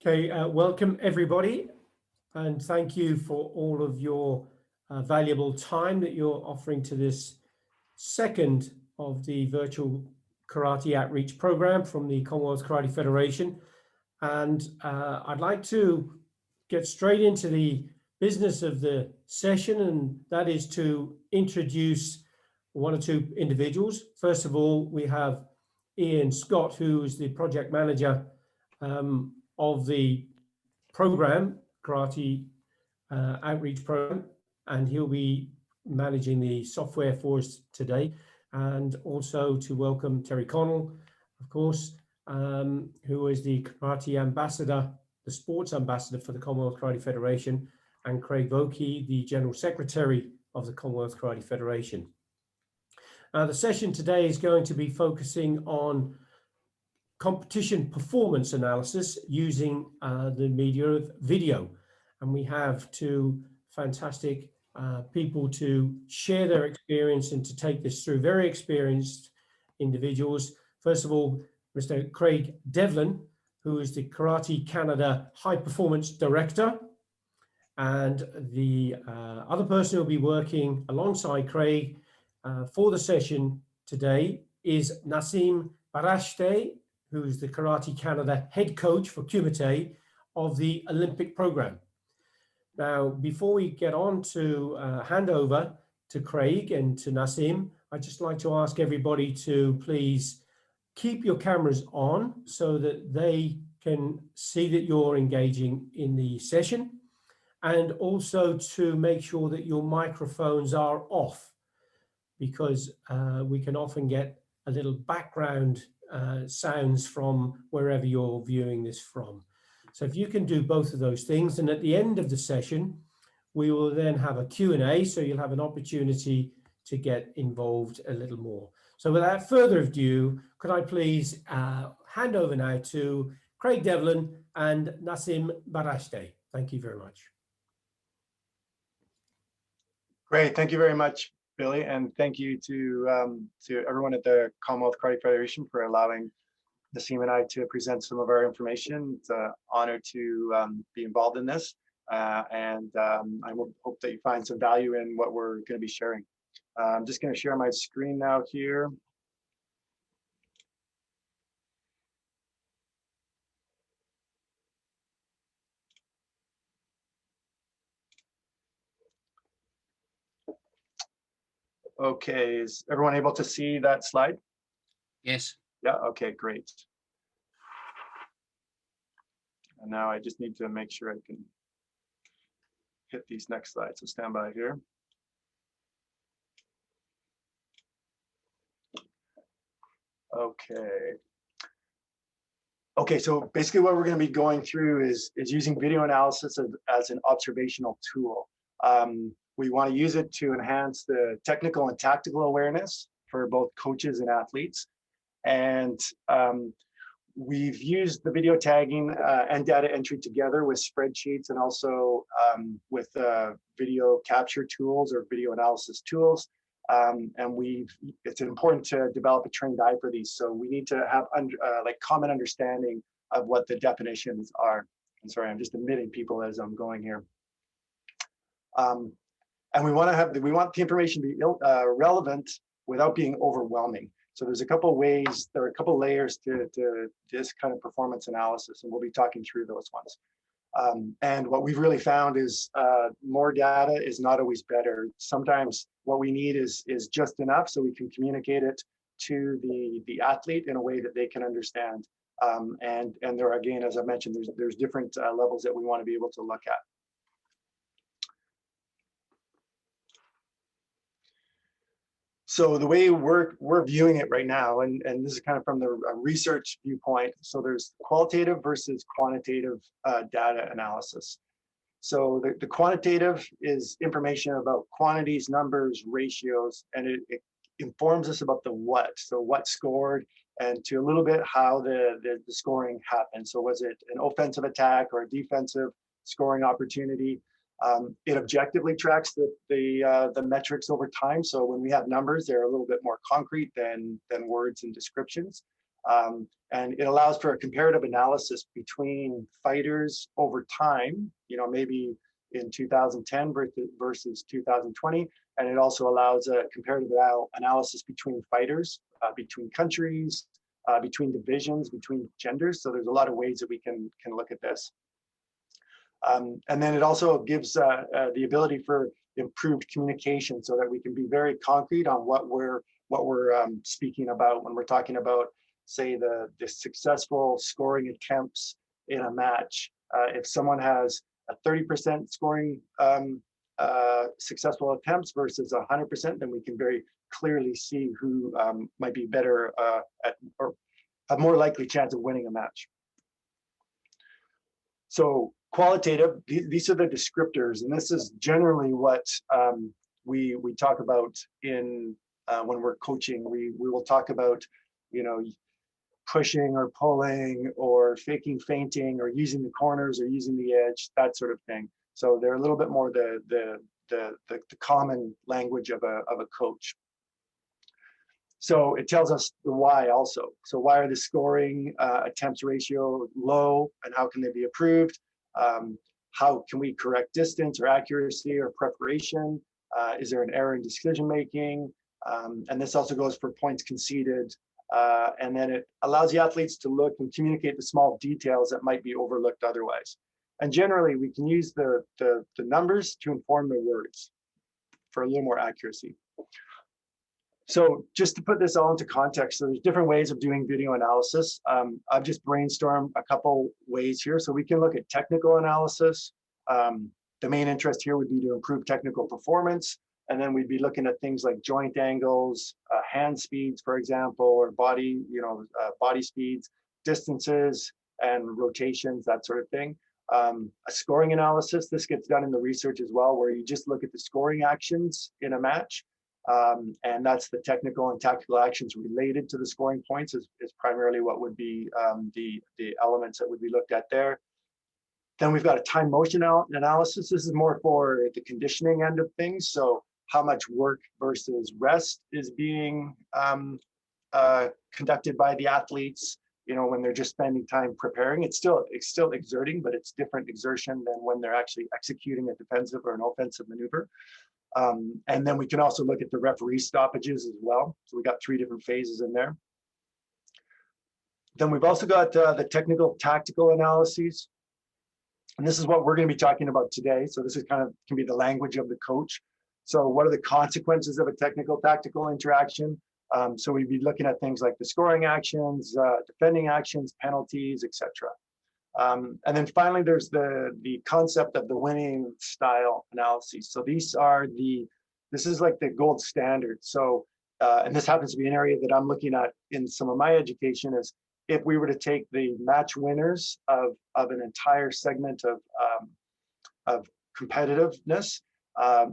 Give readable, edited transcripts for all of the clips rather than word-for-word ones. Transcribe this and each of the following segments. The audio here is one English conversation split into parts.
Okay, welcome everybody, and thank you for all of your valuable time that you're offering to this second of the virtual karate outreach program from the Commonwealth Karate Federation. And I'd like to get straight into the business of the session, and that is to introduce one or two individuals. First of all, we have Ian Scott, who is the project manager of the program, Karate Outreach Program, and he'll be managing the software for us today. And also to welcome Terry Connell, of course, who is the Karate Ambassador, the Sports Ambassador for the Commonwealth Karate Federation, and Kraig Devlin, the General Secretary of the Commonwealth Karate Federation. The session today is going to be focusing on competition performance analysis using the media of video. And we have two fantastic people to share their experience and to take this through, very experienced individuals. First of all, Mr. Kraig Devlin, who is the Karate Canada High Performance Director. And the other person who will be working alongside Kraig for the session today is Nassim Varasteh, who is the Karate Canada head coach for Kumite of the Olympic program. Now, before we get on to hand over to Kraig and to Nassim, I'd just like to ask everybody to please keep your cameras on so that they can see that you're engaging in the session, and also to make sure that your microphones are off, because we can often get a little background sounds from wherever you're viewing this from. So if you can do both of those things, and at the end of the session, we will then have a Q&A, so you'll have an opportunity to get involved a little more. So without further ado, could I please hand over now to Kraig Devlin and Nassim Varasteh. Thank you very much. Great, thank you very much, Billy, and thank you to everyone at the Commonwealth Karate Federation for allowing Nassim and I to present some of our information. It's an honor to be involved in this, and I hope that you find some value in what we're going to be sharing. I'm just going to share my screen now here. Okay, is everyone able to see that slide? Yes. Yeah, okay, great. And now I just need to make sure I can hit these next slides, so stand by here. Okay. Okay, so basically what we're going to be going through is using video analysis as an observational tool. We want to use it to enhance the technical and tactical awareness for both coaches and athletes. And we've used the video tagging and data entry together with spreadsheets, and also with video capture tools or video analysis tools. And it's important to develop a trained eye for these. So we need to have like common understanding of what the definitions are. I'm sorry, I'm just admitting people as I'm going here. And we want the information to be relevant without being overwhelming. So there's a couple ways, there are a couple layers to this kind of performance analysis, and we'll be talking through those ones. And what we've really found is more data is not always better. Sometimes what we need is just enough so we can communicate it to the athlete in a way that they can understand. And there are, again, as I mentioned, there's different levels that we want to be able to look at. So the way we're viewing it right now, and this is kind of from the research viewpoint, so there's qualitative versus quantitative data analysis. So the quantitative is information about quantities, numbers, ratios, and it informs us about the what. So what scored, and to a little bit how the scoring happened. So was it an offensive attack or a defensive scoring opportunity? It objectively tracks the metrics over time. So when we have numbers, they're a little bit more concrete than words and descriptions. And it allows for a comparative analysis between fighters over time, maybe in 2010 versus 2020. And it also allows a comparative analysis between fighters, between countries, between divisions, between genders. So there's a lot of ways that we can look at this. And then it also gives the ability for improved communication so that we can be very concrete on what we're speaking about when we're talking about, say, the successful scoring attempts in a match. If someone has a 30% scoring successful attempts versus 100%, then we can very clearly see who might be better at, or have more likely chance of winning a match. So qualitative, these are the descriptors, and this is generally what we talk about in when we're coaching. We will talk about, pushing or pulling or faking feinting or using the corners or using the edge, that sort of thing. So they're a little bit more the common language of a coach. So it tells us the why also. So why are the scoring attempts ratio low, and how can they be improved? How can we correct distance or accuracy or preparation? Is there an error in decision making? And this also goes for points conceded. And then it allows the athletes to look and communicate the small details that might be overlooked otherwise. And generally, we can use the numbers to inform the words for a little more accuracy. So just to put this all into context, so there's different ways of doing video analysis. I've just brainstormed a couple ways here. So we can look at technical analysis. The main interest here would be to improve technical performance. And then we'd be looking at things like joint angles, hand speeds, for example, or body, body speeds, distances, and rotations, that sort of thing. A scoring analysis, this gets done in the research as well, where you just look at the scoring actions in a match. And that's the technical and tactical actions related to the scoring points is primarily what would be the elements that would be looked at there. Then we've got a time motion analysis. This is more for the conditioning end of things. So how much work versus rest is being conducted by the athletes, when they're just spending time preparing. It's still exerting, but it's different exertion than when they're actually executing a defensive or an offensive maneuver. And then we can also look at the referee stoppages as well. So we got 3 different phases in there. Then we've also got the technical tactical analyses. And this is what we're going to be talking about today. So this is can be the language of the coach. So what are the consequences of a technical tactical interaction? So we'd be looking at things like the scoring actions, defending actions, penalties, etc. And then finally, there's the concept of the winning style analyses. So this is like the gold standard. So, and this happens to be an area that I'm looking at in some of my education, is if we were to take the match winners of an entire segment of competitiveness,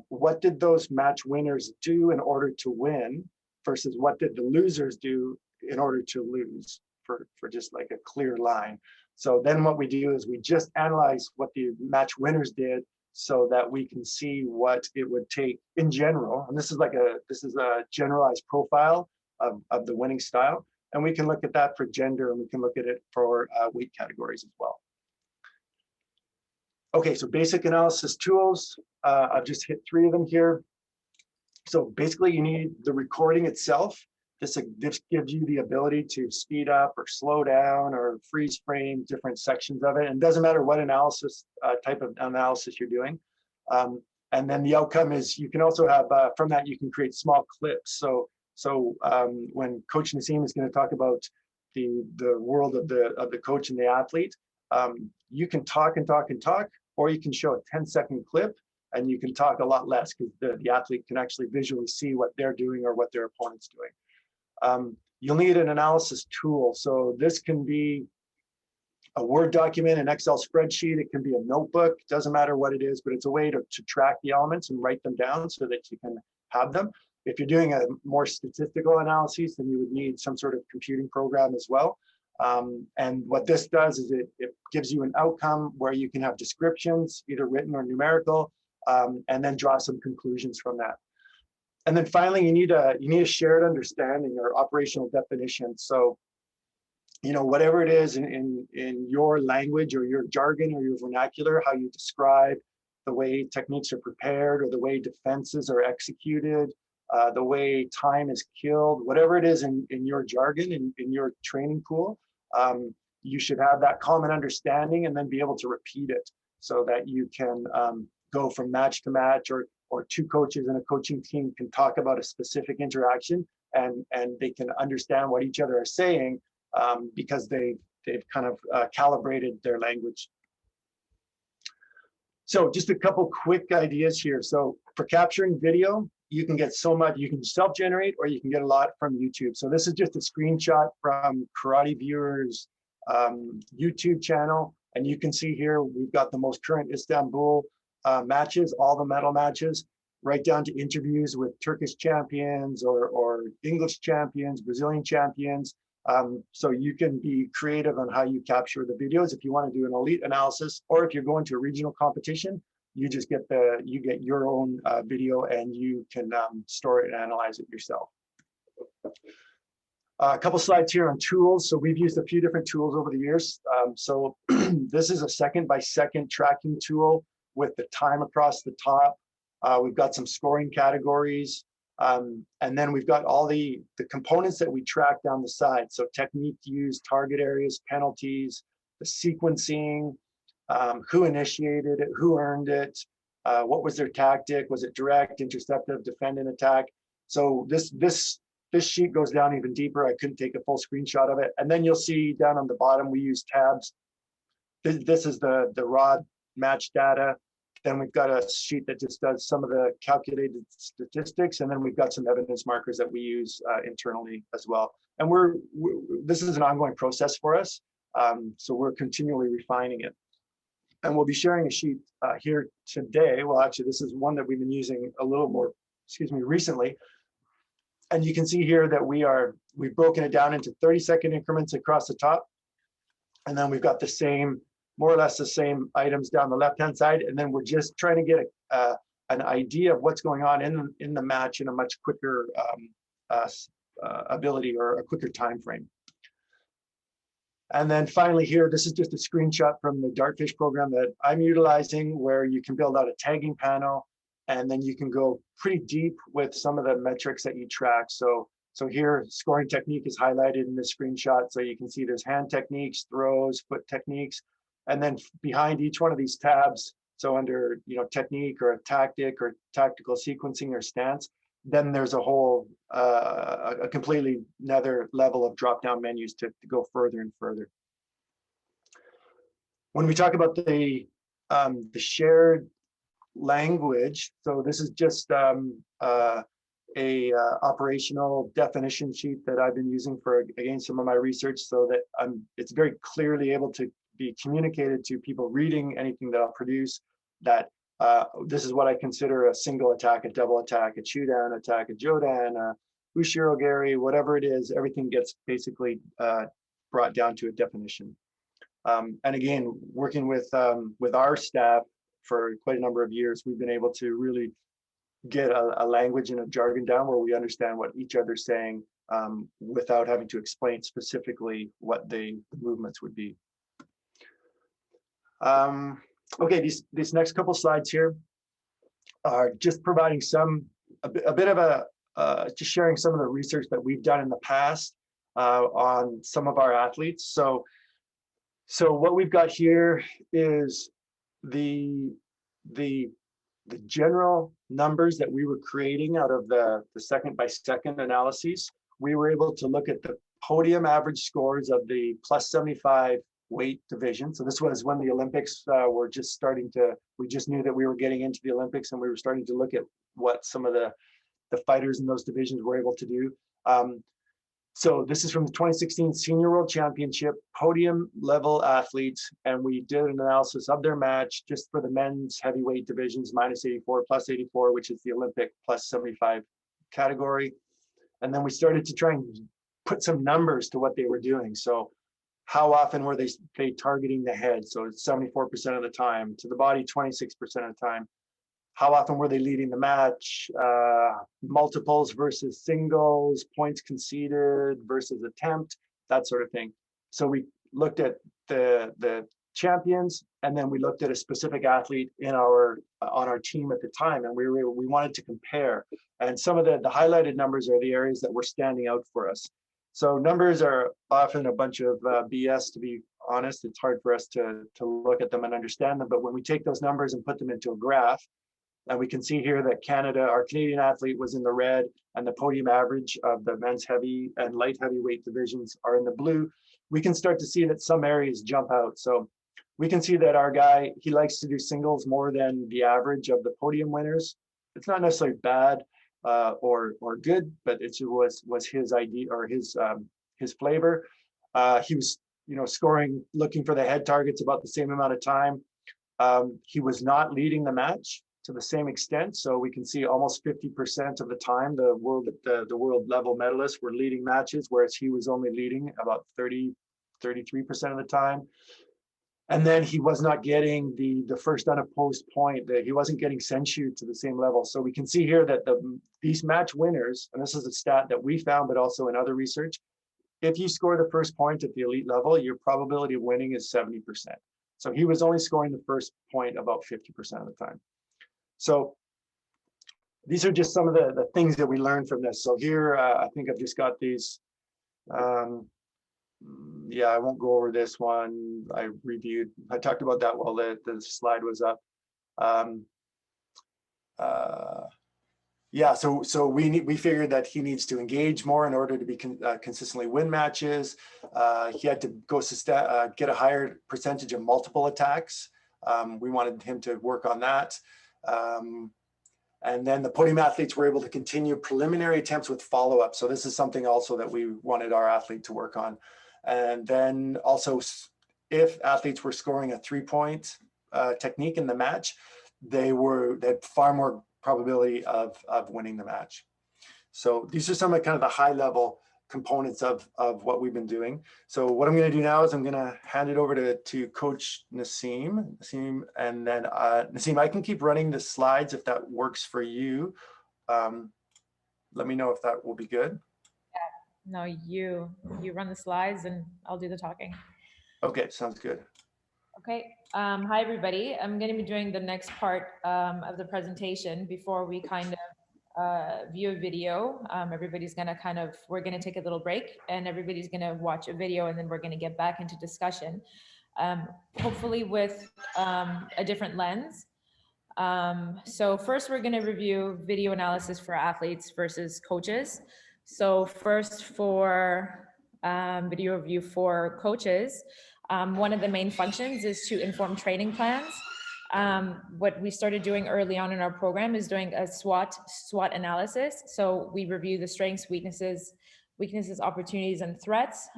what did those match winners do in order to win versus what did the losers do in order to lose, for just like a clear line. So then what we do is we just analyze what the match winners did so that we can see what it would take in general. And this is a generalized profile of the winning style. And we can look at that for gender, and we can look at it for weight categories as well. Okay, so basic analysis tools. I've just hit 3 of them here. So basically you need the recording itself. This gives you the ability to speed up or slow down or freeze frame different sections of it. And it doesn't matter what analysis type of analysis you're doing. And then the outcome is you can also have, from that, you can create small clips. So when Coach Nassim is going to talk about the world of the coach and the athlete, you can talk and talk and talk, or you can show a 10-second clip and you can talk a lot less because the athlete can actually visually see what they're doing or what their opponent's doing. You'll need an analysis tool. So this can be a Word document, an Excel spreadsheet, it can be a notebook, doesn't matter what it is, but it's a way to track the elements and write them down so that you can have them. If you're doing a more statistical analysis, then you would need some sort of computing program as well. And what this does is it gives you an outcome where you can have descriptions, either written or numerical, and then draw some conclusions from that. And then finally, you need a shared understanding or operational definition. So whatever it is in your language or your jargon or your vernacular, how you describe the way techniques are prepared or the way defenses are executed, the way time is killed, whatever it is in your jargon, in your training pool, you should have that common understanding and then be able to repeat it so that you can go from match to match, or two coaches in a coaching team can talk about a specific interaction and they can understand what each other are saying because they've kind of calibrated their language. So just a couple quick ideas here. So for capturing video, you can get so much, you can self-generate or you can get a lot from YouTube. So this is just a screenshot from Karate Viewer's YouTube channel. And you can see here, we've got the most current Istanbul matches, all the medal matches, right down to interviews with Turkish champions or English champions, Brazilian champions. So you can be creative on how you capture the videos if you want to do an elite analysis, or if you're going to a regional competition, you just get your own video and you can store it and analyze it yourself. A couple slides here on tools. So we've used a few different tools over the years. So this is a second-by-second tracking tool with the time across the top. We've got some scoring categories. And then we've got all the components that we track down the side. So technique used, target areas, penalties, the sequencing, who initiated it, who earned it, what was their tactic, was it direct, interceptive, defend and attack. So this sheet goes down even deeper. I couldn't take a full screenshot of it. And then you'll see down on the bottom, we use tabs. This is the raw match data. Then we've got a sheet that just does some of the calculated statistics. And then we've got some evidence markers that we use internally as well. And this is an ongoing process for us. So we're continually refining it. And we'll be sharing a sheet here today. Well, actually, this is one that we've been using a little more, recently. And you can see here that we've broken it down into 30-second increments across the top. And then we've got the same, more or less the same items down the left-hand side. And then we're just trying to get an idea of what's going on in the match in a much quicker ability or a quicker time frame. And then finally here, this is just a screenshot from the Dartfish program that I'm utilizing, where you can build out a tagging panel, and then you can go pretty deep with some of the metrics that you track. So here, scoring technique is highlighted in this screenshot. So you can see there's hand techniques, throws, foot techniques, and then behind each one of these tabs, so under technique or a tactic or tactical sequencing or stance, then there's a whole a completely another level of drop-down menus to go further and further. When we talk about the shared language, so this is just a operational definition sheet that I've been using for, again, some of my research, so that it's very clearly able to be communicated to people reading anything that I'll produce, that this is what I consider a single attack, a double attack, a chudan attack, a jodan, a ushirogari, whatever it is, everything gets basically brought down to a definition. And again, working with our staff for quite a number of years, we've been able to really get a language and a jargon down where we understand what each other's saying without having to explain specifically what the movements would be. Okay, these next couple slides here are just providing a bit of just sharing some of the research that we've done in the past on some of our athletes. So what we've got here is the general numbers that we were creating out of the second-by-second analyses. We were able to look at the podium average scores of the plus 75 weight division. So this was when the Olympics were just starting to, we just knew that we were getting into the Olympics, and we were starting to look at what some of the fighters in those divisions were able to do. So this is from the 2016 Senior World Championship podium level athletes, and we did an analysis of their match just for the men's heavyweight divisions, minus 84, plus 84, which is the Olympic plus 75 category. And then we started to try and put some numbers to what they were doing. So how often were they targeting the head? So it's 74% of the time, to the body 26% of the time. How often were they leading the match? Multiples versus singles, points conceded versus attempt, that sort of thing. So we looked at the champions, and then we looked at a specific athlete in our on our team at the time, and we wanted to compare. And some of the highlighted numbers are the areas that were standing out for us. So numbers are often a bunch of BS, to be honest. It's hard for us to look at them and understand them. But when we take those numbers and put them into a graph, and we can see here that Canada, our Canadian athlete, was in the red, and the podium average of the men's heavy and light heavyweight divisions are in the blue. We can start to see that some areas jump out. So we can see that our guy, he likes to do singles more than the average of the podium winners. It's not necessarily bad or good, but it was his idea or his flavor. He was, scoring, looking for the head targets about the same amount of time. He was not leading the match to the same extent. So we can see almost 50% of the time the world level medalists were leading matches, whereas he was only leading about 33% of the time. And then he was not getting the first unopposed point, that he wasn't getting censured to the same level. So we can see here that these match winners, and this is a stat that we found, but also in other research, if you score the first point at the elite level, your probability of winning is 70%. So he was only scoring the first point about 50% of the time. So these are just some of the things that we learned from this. So here, I think I've just got these. Yeah, I won't go over this one. I talked about that while the slide was up. Yeah, so we figured that he needs to engage more in order to be consistently win matches. He had to go get a higher percentage of multiple attacks. We wanted him to work on that. And then the podium athletes were able to continue preliminary attempts with follow-up. So this is something also that we wanted our athlete to work on. And then also, if athletes were scoring a 3-point technique in the match, they had far more probability of winning the match. So these are some of kind of the high level components of what we've been doing. So what I'm going to do now is I'm going to hand it over to Coach Nassim, and then Nassim, I can keep running the slides if that works for you. Let me know if that will be good. No, you run the slides and I'll do the talking. Okay, sounds good. Okay. Hi, everybody. I'm going to be doing the next part of the presentation before we kind of view a video. Everybody's going to we're going to take a little break and everybody's going to watch a video and then we're going to get back into discussion, hopefully with a different lens. So first we're going to review video analysis for athletes versus coaches. So first for video review for coaches, one of the main functions is to inform training plans. What we started doing early on in our program is doing a SWOT analysis. So we review the strengths, weaknesses, opportunities, and threats.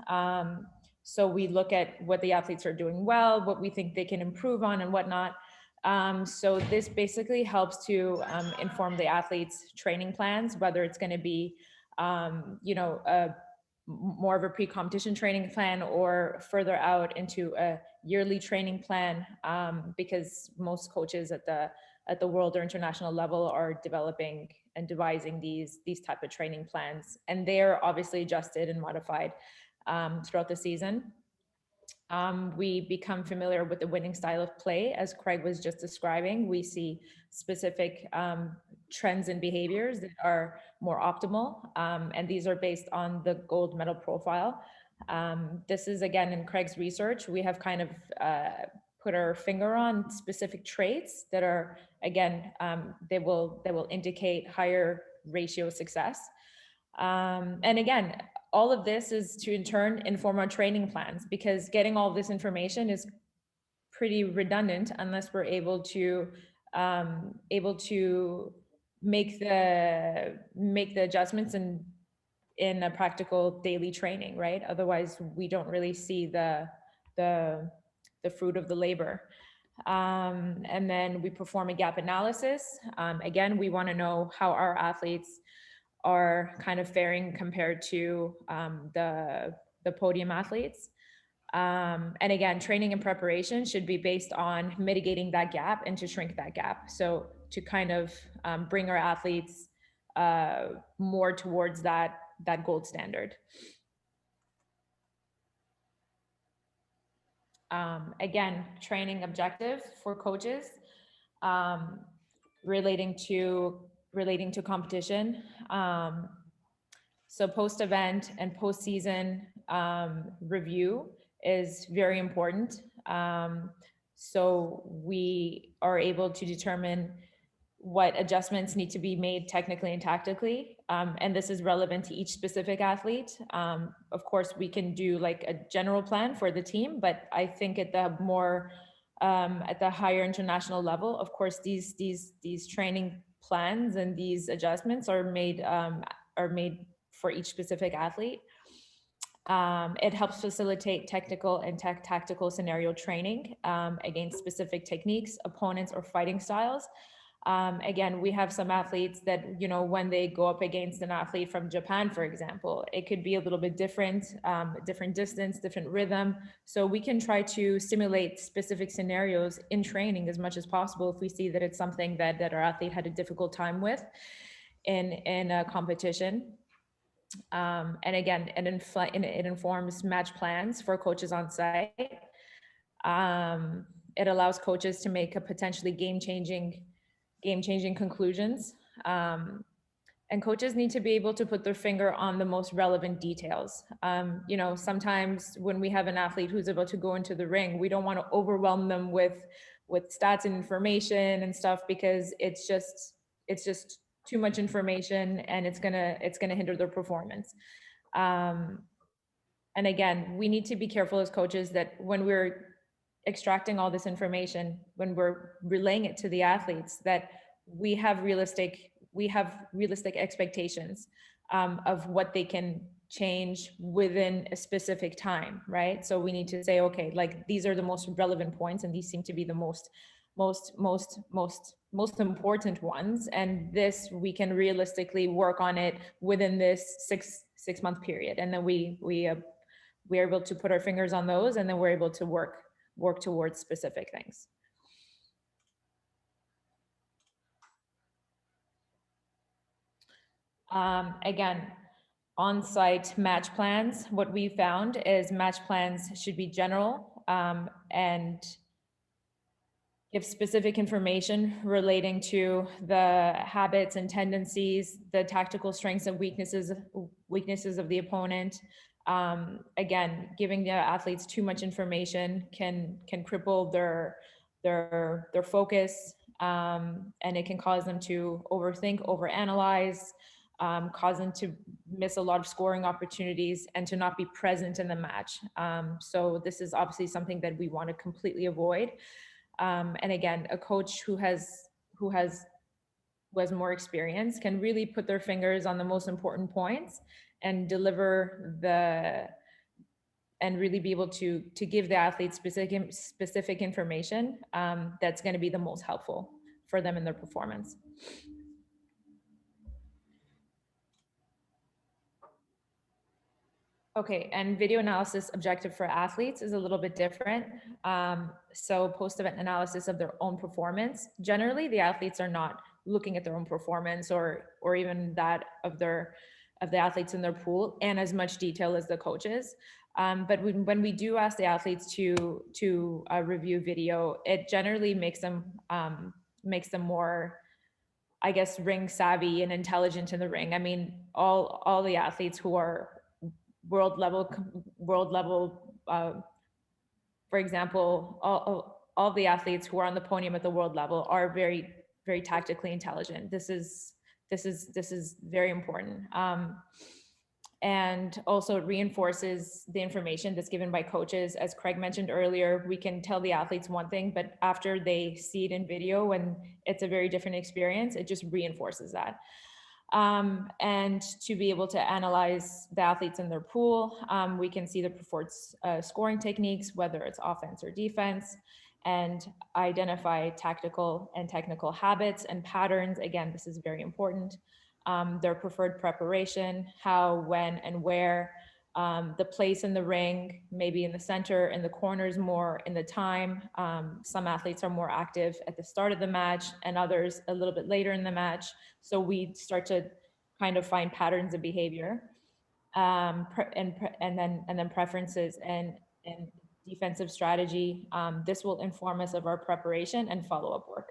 So we look at what the athletes are doing well, what we think they can improve on and whatnot. So this basically helps to inform the athletes' training plans, whether it's going to be more of a pre-competition training plan or further out into a yearly training plan, because most coaches at the world or international level are developing and devising these type of training plans, and they are obviously adjusted and modified throughout the season. We become familiar with the winning style of play, as Kraig was just describing. We see specific trends and behaviors that are more optimal, and these are based on the gold medal profile. This is, again, in Kraig's research, we have kind of put our finger on specific traits that are, again, they will indicate higher ratio of success. And again, all of this is to in turn inform our training plans, because getting all of this information is pretty redundant unless we're able to make the adjustments in a practical daily training, right? Otherwise, we don't really see the fruit of the labor. And then we perform a gap analysis. Again, we want to know how our athletes are kind of faring compared to the podium athletes. And again, training and preparation should be based on mitigating that gap and to shrink that gap. So to kind of bring our athletes more towards that gold standard. Again, training objective for coaches um, relating to competition. So post-event and post-season review is very important. So we are able to determine what adjustments need to be made technically and tactically. And this is relevant to each specific athlete. Of course, we can do like a general plan for the team, but I think at the higher international level, of course, these training plans and these adjustments are made for each specific athlete. It helps facilitate technical and tactical scenario training against specific techniques, opponents, or fighting styles. Again, we have some athletes that, you know, when they go up against an athlete from Japan, for example, it could be a little bit different, different distance, different rhythm. So we can try to simulate specific scenarios in training as much as possible if we see that it's something that our athlete had a difficult time with in a competition. And again, it informs match plans for coaches on site. It allows coaches to make a potentially game-changing conclusions. And coaches need to be able to put their finger on the most relevant details. You know, sometimes when we have an athlete who's about to go into the ring, we don't want to overwhelm them with stats and information and stuff, because it's just too much information, and it's gonna hinder their performance. And again, we need to be careful as coaches that when we're extracting all this information, when we're relaying it to the athletes, that we have realistic expectations of what they can change within a specific time, right? So we need to say, okay, like these are the most relevant points, and these seem to be the most important ones, and this we can realistically work on it within this six month period, and then we're able to put our fingers on those, and then we're able to work towards specific things. Again, on-site match plans, what we found is match plans should be general and give specific information relating to the habits and tendencies, the tactical strengths and weaknesses of the opponent. Again, giving the athletes too much information can cripple their focus, and it can cause them to overthink, overanalyze, cause them to miss a lot of scoring opportunities and to not be present in the match. So this is obviously something that we want to completely avoid. And again, a coach who has more experience can really put their fingers on the most important points and deliver and really be able to give the athletes specific information that's going to be the most helpful for them in their performance. Okay, and video analysis objective for athletes is a little bit different. So post-event analysis of their own performance. Generally, the athletes are not looking at their own performance or even that of the athletes in their pool in as much detail as the coaches. But when we do ask the athletes to review video, it generally makes them more, I guess, ring savvy and intelligent in the ring. I mean, all the athletes who are world level, for example, all the athletes who are on the podium at the world level are very, very tactically intelligent. This is very important. And also it reinforces the information that's given by coaches. As Kraig mentioned earlier, we can tell the athletes one thing, but after they see it in video and it's a very different experience, it just reinforces that. And to be able to analyze the athletes in their pool, we can see the preferred scoring techniques, whether it's offense or defense, and identify tactical and technical habits and patterns. Again, this is very important. Their preferred preparation, how, when, and where, the place in the ring, maybe in the center, in the corners more, in the time. Some athletes are more active at the start of the match and others a little bit later in the match. So we start to kind of find patterns of behavior, and then preferences and defensive strategy. This will inform us of our preparation and follow-up work.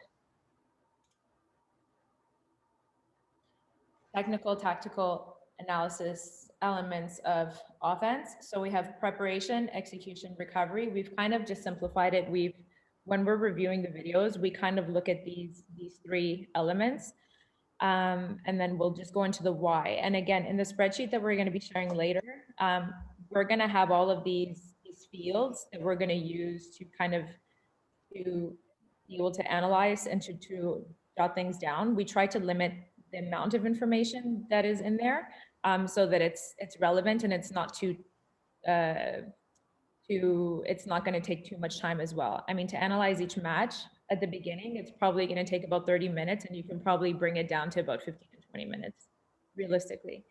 Technical, tactical analysis elements of offense. So we have preparation, execution, recovery. We've kind of just simplified it. When we're reviewing the videos, we kind of look at these three elements. And then we'll just go into the why. And again, in the spreadsheet that we're going to be sharing later, we're going to have all of these fields that we're going to use to kind of to be able to analyze and to jot things down. We try to limit the amount of information that is in there, so that it's relevant and it's not it's not going to take too much time as well. I mean, to analyze each match at the beginning, it's probably going to take about 30 minutes, and you can probably bring it down to about 15 to 20 minutes, realistically.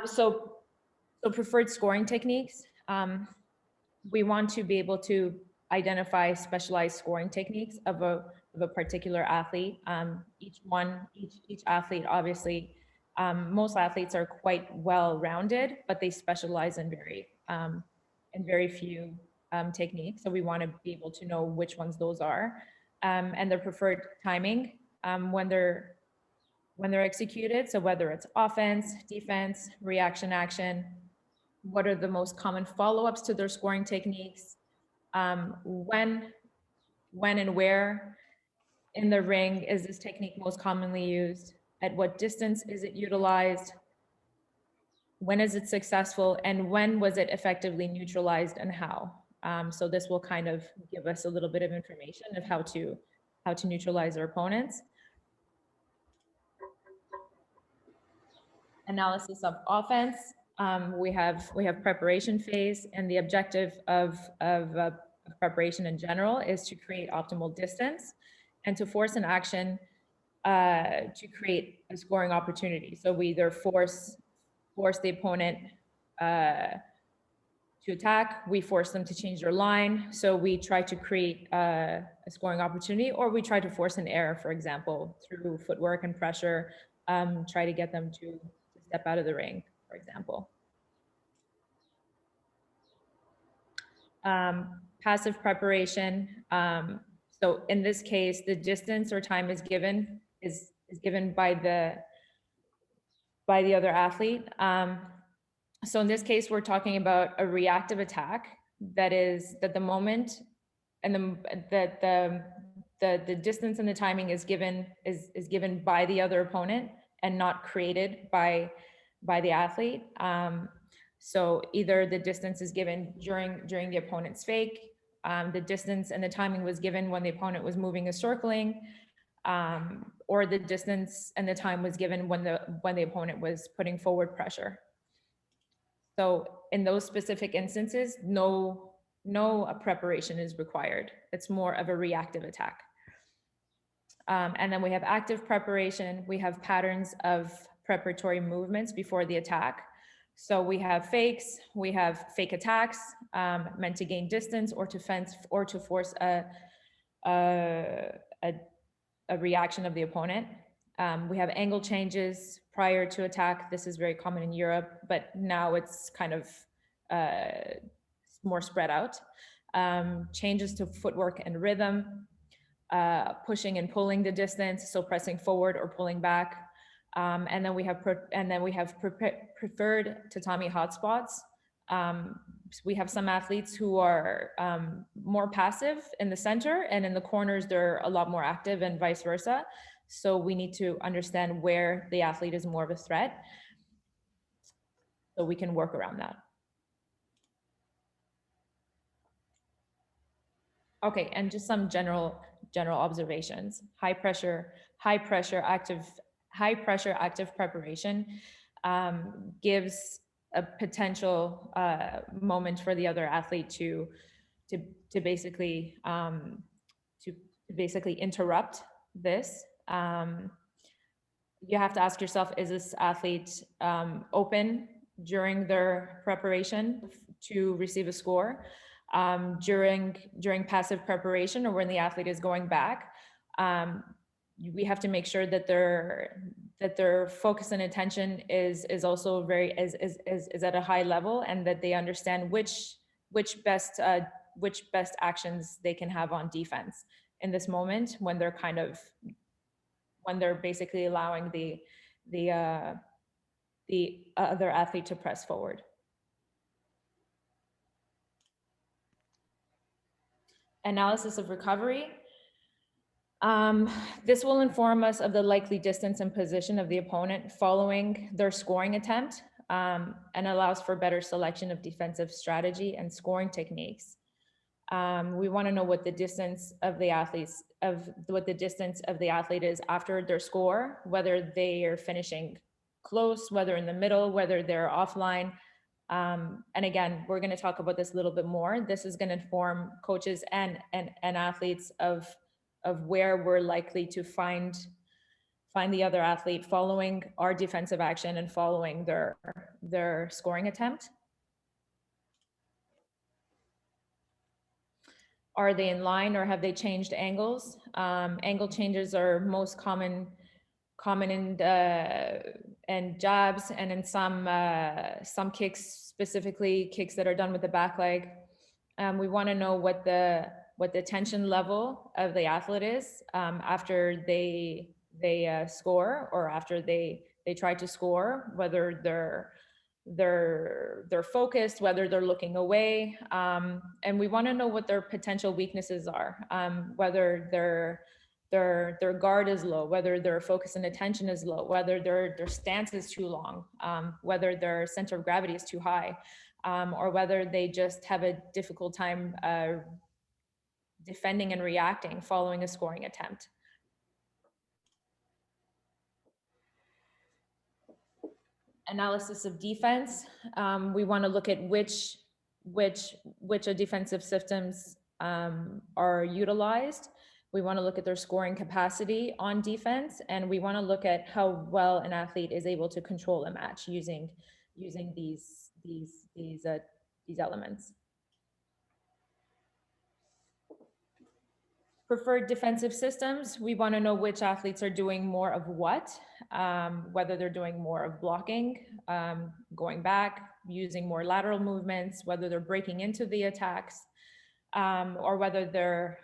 So preferred scoring techniques. We want to be able to identify specialized scoring techniques of a particular athlete. Each athlete, obviously, most athletes are quite well-rounded, but they specialize in very few techniques. So we want to be able to know which ones those are, and their preferred timing when they're executed. So whether it's offense, defense, reaction, action, what are the most common follow-ups to their scoring techniques, when and where in the ring is this technique most commonly used, at what distance is it utilized, when is it successful, and when was it effectively neutralized and how. So this will kind of give us a little bit of information of how to neutralize our opponents. Analysis of offense. We have preparation phase, and the objective of preparation in general is to create optimal distance and to force an action to create a scoring opportunity. So we either force the opponent to attack, we force them to change their line. So we try to create a scoring opportunity, or we try to force an error, for example, through footwork and pressure, try to get them to step out of the ring, for example. Passive preparation. So in this case, the distance or time is given by the other athlete. So in this case, we're talking about a reactive attack. That the moment and the distance and the timing is given by the other opponent and not created by the athlete. So either the distance is given during the opponent's fake, the distance and the timing was given when the opponent was moving or circling, or the distance and the time was given when the opponent was putting forward pressure. So in those specific instances, no preparation is required. It's more of a reactive attack. And then we have active preparation. We have patterns of preparatory movements before the attack. So we have fakes, we have fake attacks meant to gain distance or to fence or to force a reaction of the opponent. We have angle changes prior to attack. This is very common in Europe, but now it's kind of more spread out. Changes to footwork and rhythm, pushing and pulling the distance, so pressing forward or pulling back. And then we have preferred tatami hotspots. We have some athletes who are more passive in the center, and in the corners they're a lot more active, and vice versa. So we need to understand where the athlete is more of a threat, so we can work around that. Okay, and just some general observations. High pressure active preparation gives a potential moment for the other athlete to basically interrupt this. You have to ask yourself, is this athlete open during their preparation to receive a score? During passive preparation, or when the athlete is going back, we have to make sure that their focus and attention is also is at a high level, and that they understand which which best actions they can have on defense in this moment when they're basically allowing the other athlete to press forward. Analysis of recovery. This will inform us of the likely distance and position of the opponent following their scoring attempt, and allows for better selection of defensive strategy and scoring techniques. We want to know what the distance of the athlete is after their score, whether they are finishing close, whether in the middle, whether they're offline. And again, we're going to talk about this a little bit more. This is going to inform coaches and athletes of where we're likely to find the other athlete following our defensive action and following their scoring attempt. Are they in line or have they changed angles? Angle changes are most common in jabs and in some kicks, specifically kicks that are done with the back leg. We want to know what the tension level of the athlete is after they score or after they try to score, whether they're focused, whether they're looking away, and we want to know what their potential weaknesses are, whether their guard is low, whether their focus and attention is low, whether their stance is too long, whether their center of gravity is too high, or whether they just have a difficult time defending and reacting following a scoring attempt. Analysis of defense. We want to look at which defensive systems are utilized. We want to look at their scoring capacity on defense, and we want to look at how well an athlete is able to control a match using these elements. Preferred defensive systems. We want to know which athletes are doing more of what, whether they're doing more of blocking, going back, using more lateral movements, whether they're breaking into the attacks, or whether they're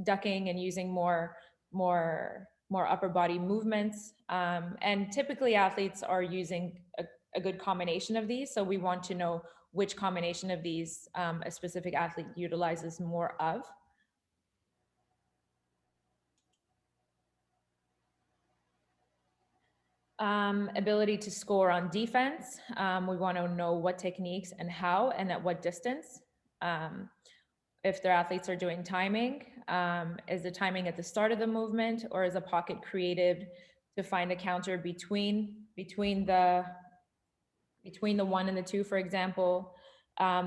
ducking and using more upper body movements. And typically athletes are using a good combination of these. So we want to know which combination of these a specific athlete utilizes more of. Ability to score on defense. We want to know what techniques and how and at what distance. If their athletes are doing timing, is the timing at the start of the movement, or is a pocket created to find a counter between the 1 and the 2, for example,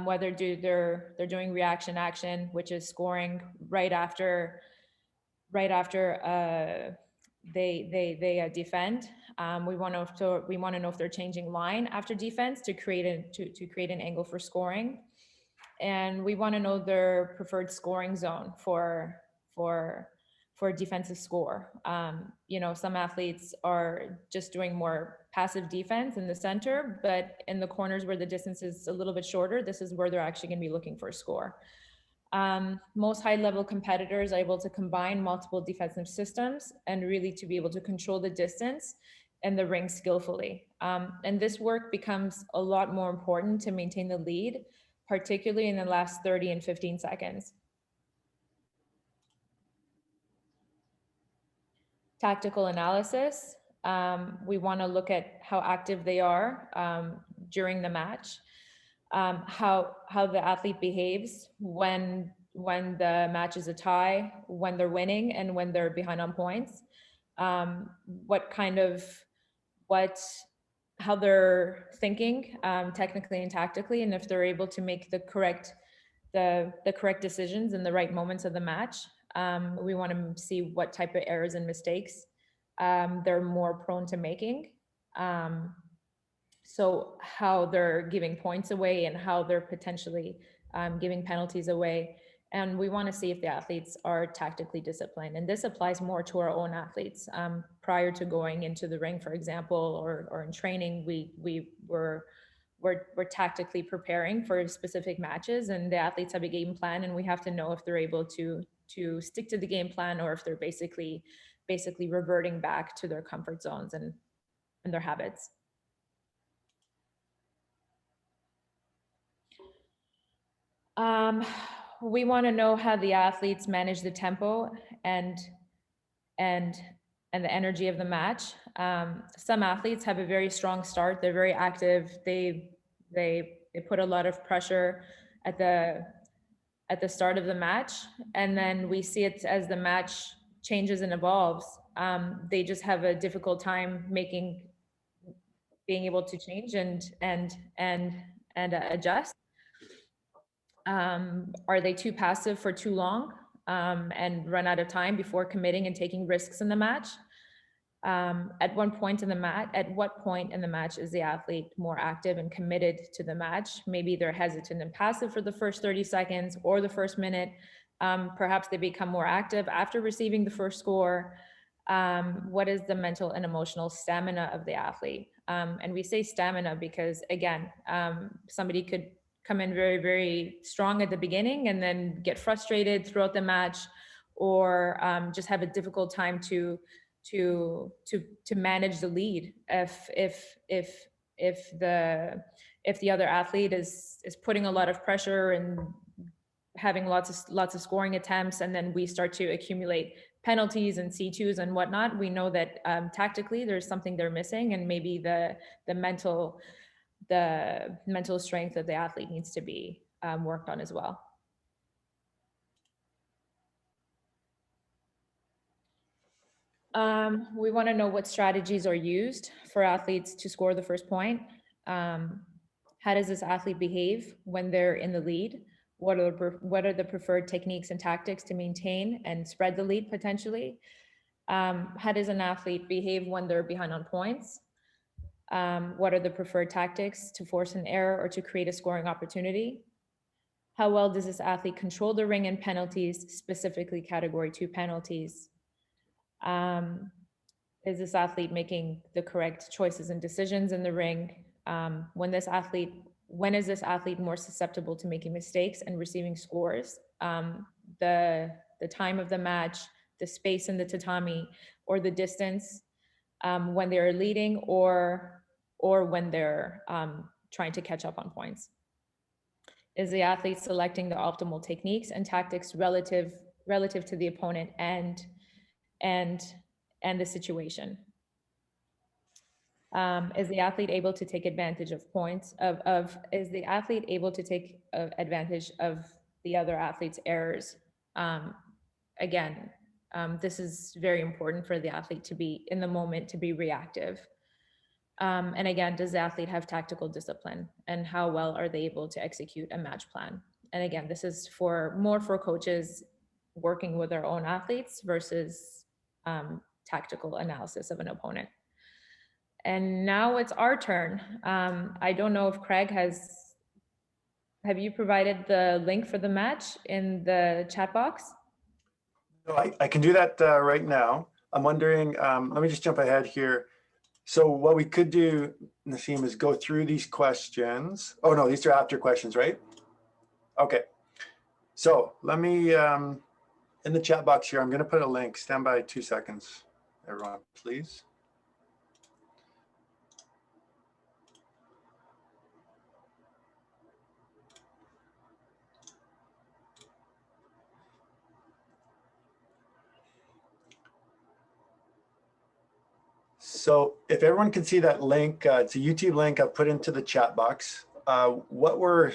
whether they're doing reaction action, which is scoring right after they defend. We want to know if they're changing line after defense to create an angle for scoring, and we want to know their preferred scoring zone for a defensive score. Some athletes are just doing more passive defense in the center, but in the corners where the distance is a little bit shorter, this is where they're actually going to be looking for a score. Most high-level competitors are able to combine multiple defensive systems and really to be able to control the distance and the ring skillfully. And this work becomes a lot more important to maintain the lead, particularly in the last 30 and 15 seconds. Tactical analysis. We want to look at how active they are during the match. How the athlete behaves when the match is a tie, when they're winning, and when they're behind on points. How they're thinking technically and tactically, and if they're able to make the correct decisions in the right moments of the match. We want to see what type of errors and mistakes they're more prone to making. So how they're giving points away and how they're potentially giving penalties away. And we want to see if the athletes are tactically disciplined. And this applies more to our own athletes. Prior to going into the ring, for example, or in training, we were we're tactically preparing for specific matches, and the athletes have a game plan, and we have to know if they're able to stick to the game plan, or if they're basically reverting back to their comfort zones and their habits. We want to know how the athletes manage the tempo and the energy of the match. Some athletes have a very strong start. They're very active. They put a lot of pressure at the start of the match, and then we see it as the match changes and evolves. They just have a difficult time being able to change and adjust. Are they too passive for too long and run out of time before committing and taking risks in the match? At what point in the match is the athlete more active and committed to the match? Maybe they're hesitant and passive for the first 30 seconds or the first minute. Perhaps they become more active after receiving the first score. What is the mental and emotional stamina of the athlete? And we say stamina because, again, somebody could come in very, very strong at the beginning and then get frustrated throughout the match, or just have a difficult time to manage the lead if the other athlete is putting a lot of pressure and having lots of scoring attempts, and then we start to accumulate penalties and C2s and whatnot. We know that tactically there's something they're missing, and maybe the mental strength of the athlete needs to be worked on as well. We want to know what strategies are used for athletes to score the first point. How does this athlete behave when they're in the lead? What are the preferred techniques and tactics to maintain and spread the lead potentially? How does an athlete behave when they're behind on points? What are the preferred tactics to force an error or to create a scoring opportunity? How well does this athlete control the ring and penalties, specifically category 2 penalties? Is this athlete making the correct choices and decisions in the ring? When is this athlete more susceptible to making mistakes and receiving scores? The time of the match, the space in the tatami, or the distance, when they're leading or when they're trying to catch up on points. Is the athlete selecting the optimal techniques and tactics relative to the opponent and the situation? Is the athlete able to take advantage of points is the athlete able to take advantage of the other athlete's errors? Again, this is very important for the athlete to be in the moment, to be reactive. And again, does the athlete have tactical discipline, and how well are they able to execute a match plan? And again, this is more for coaches working with their own athletes versus tactical analysis of an opponent. And now it's our turn. I don't know if Kraig have you provided the link for the match in the chat box? No, I can do that right now. I'm wondering, let me just jump ahead here. So what we could do, Nassim, is go through these questions. Oh no, these are after questions, right? Okay. So let me, in the chat box here, I'm gonna put a link. Stand by 2 seconds, everyone, please. So if everyone can see that link, it's a YouTube link I've put into the chat box. What we're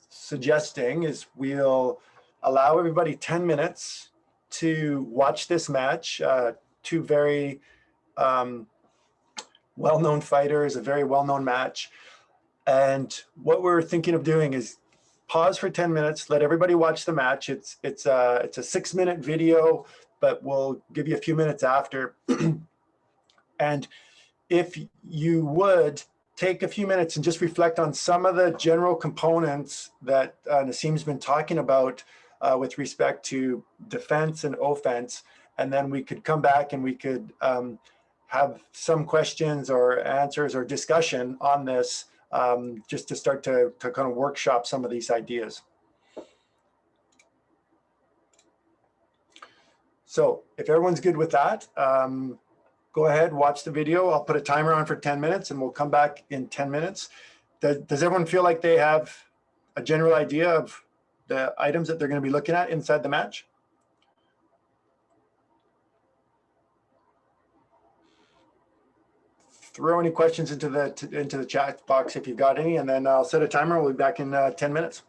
suggesting is we'll allow everybody 10 minutes to watch this match. Two very well-known fighters, a very well-known match. And what we're thinking of doing is pause for 10 minutes, let everybody watch the match. It's a 6-minute video, but we'll give you a few minutes after. And if you would take a few minutes and just reflect on some of the general components that Nassim's been talking about with respect to defense and offense, and then we could come back and we could have some questions or answers or discussion on this just to start to kind of workshop some of these ideas. So if everyone's good with that, go ahead, watch the video. I'll put a timer on for 10 minutes and we'll come back in 10 minutes. Does everyone feel like they have a general idea of the items that they're going to be looking at inside the match? Throw any questions into the chat box if you've got any, and then I'll set a timer. We'll be back in 10 minutes.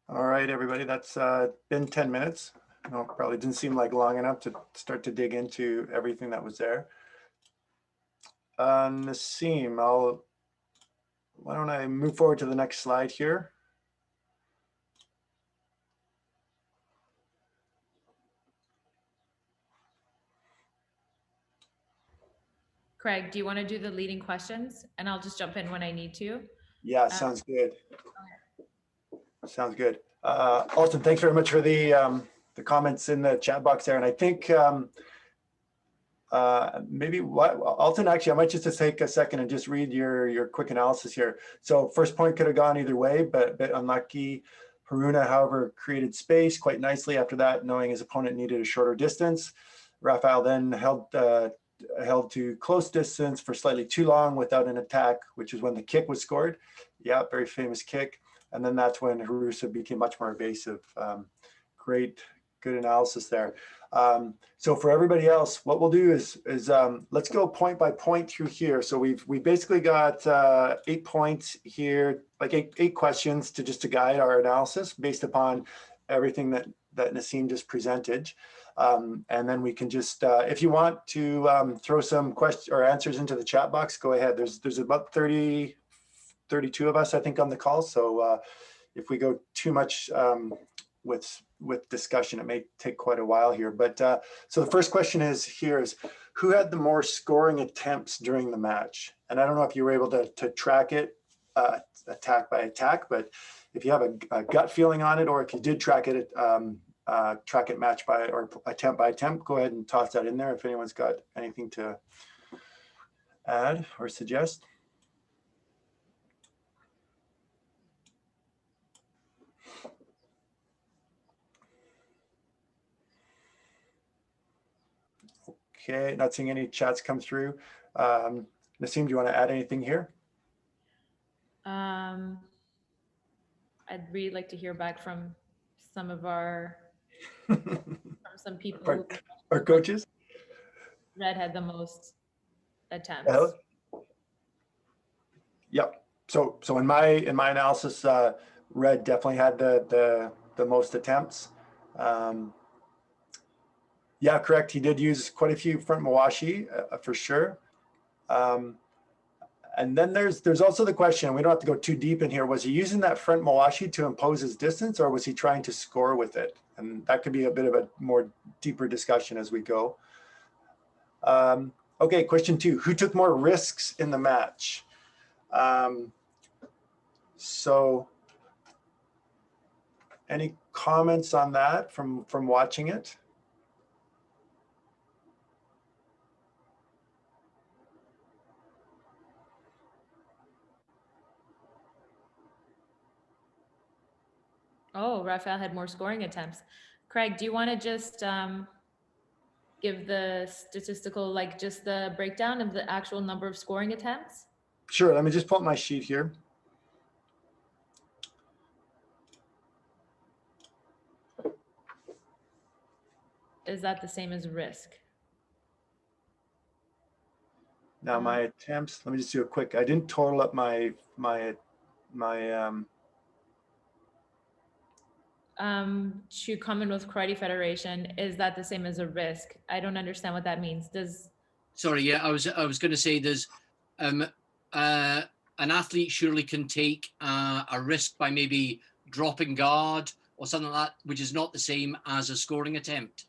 All right, everybody, that's been 10 minutes. No, probably didn't seem like long enough to start to dig into everything that was there. Nassim, why don't I move forward to the next slide here? Craig, do you want to do the leading questions? And I'll just jump in when I need to. Yeah, sounds good. Sounds good. Alton, thanks very much for the comments in the chat box there. And I think maybe Alton, actually, I might just take a second and just read your quick analysis here. So first point could have gone either way, but a bit unlucky. Haruna, however, created space quite nicely after that, knowing his opponent needed a shorter distance. Rafael then held to close distance for slightly too long without an attack, which is when the kick was scored. Yeah, very famous kick. And then that's when Harusa became much more evasive. Good analysis there. So for everybody else, what we'll do is let's go point by point through here. So we basically got 8 points here, like eight questions to guide our analysis based upon everything that Nassim just presented. And then we can just, if you want to throw some questions or answers into the chat box, go ahead. There's about 32 of us, I think, on the call. So if we go too much with discussion, it may take quite a while here. But so the first question is who had the more scoring attempts during the match? And I don't know if you were able to track it attack by attack, but if you have a gut feeling on it, or if you did track it match by or attempt by attempt, go ahead and toss that in there if anyone's got anything to add or suggest. Okay, not seeing any chats come through. Nassim, do you want to add anything here? I'd really like to hear back from some of some people. Our coaches? Red had the most attempts. Yep. So in my analysis, Red definitely had the most attempts. Yeah, correct. He did use quite a few front mawashi for sure. And then there's also the question, we don't have to go too deep in here, was he using that front mawashi to impose his distance, or was he trying to score with it? And that could be a bit of a more deeper discussion as we go. Okay, question 2, who took more risks in the match? So any comments on that from watching it? Oh, Raphael had more scoring attempts. Craig, do you want to just give the statistical, like just the breakdown of the actual number of scoring attempts? Sure, let me just pull up my sheet here. Is that the same as risk? Now my attempts, let me just do a quick, I didn't total up to Commonwealth Karate Federation, is that the same as a risk? I don't understand what that means. Sorry, yeah, I was going to say there's an athlete surely can take a risk by maybe dropping guard or something like that, which is not the same as a scoring attempt.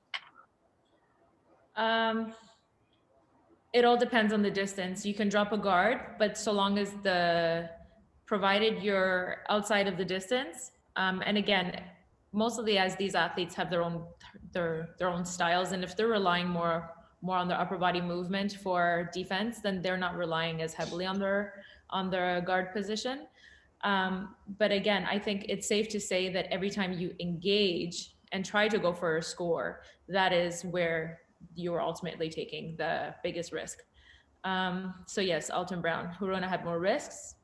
It all depends on the distance. You can drop a guard, but so long as provided you're outside of the distance. And again, mostly as these athletes have their own styles, and if they're relying more on their upper body movement for defense, then they're not relying as heavily on their guard position. But again, I think it's safe to say that every time you engage and try to go for a score, that is where you're ultimately taking the biggest risk. So yes, Alton Brown, Haruna had more risks.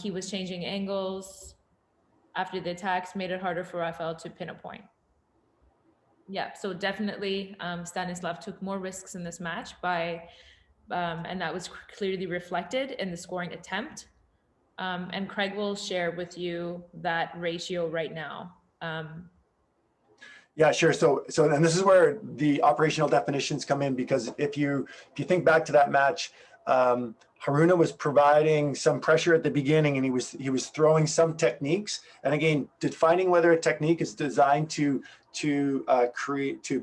He was changing angles after the attacks, made it harder for Raphael to pin a point. Yeah, so definitely Stanislav took more risks in this match and that was clearly reflected in the scoring attempt. And Craig will share with you that ratio right now. Yeah, sure. So and this is where the operational definitions come in, because if you think back to that match, Haruna was providing some pressure at the beginning, and he was throwing some techniques. And again, defining whether a technique is designed to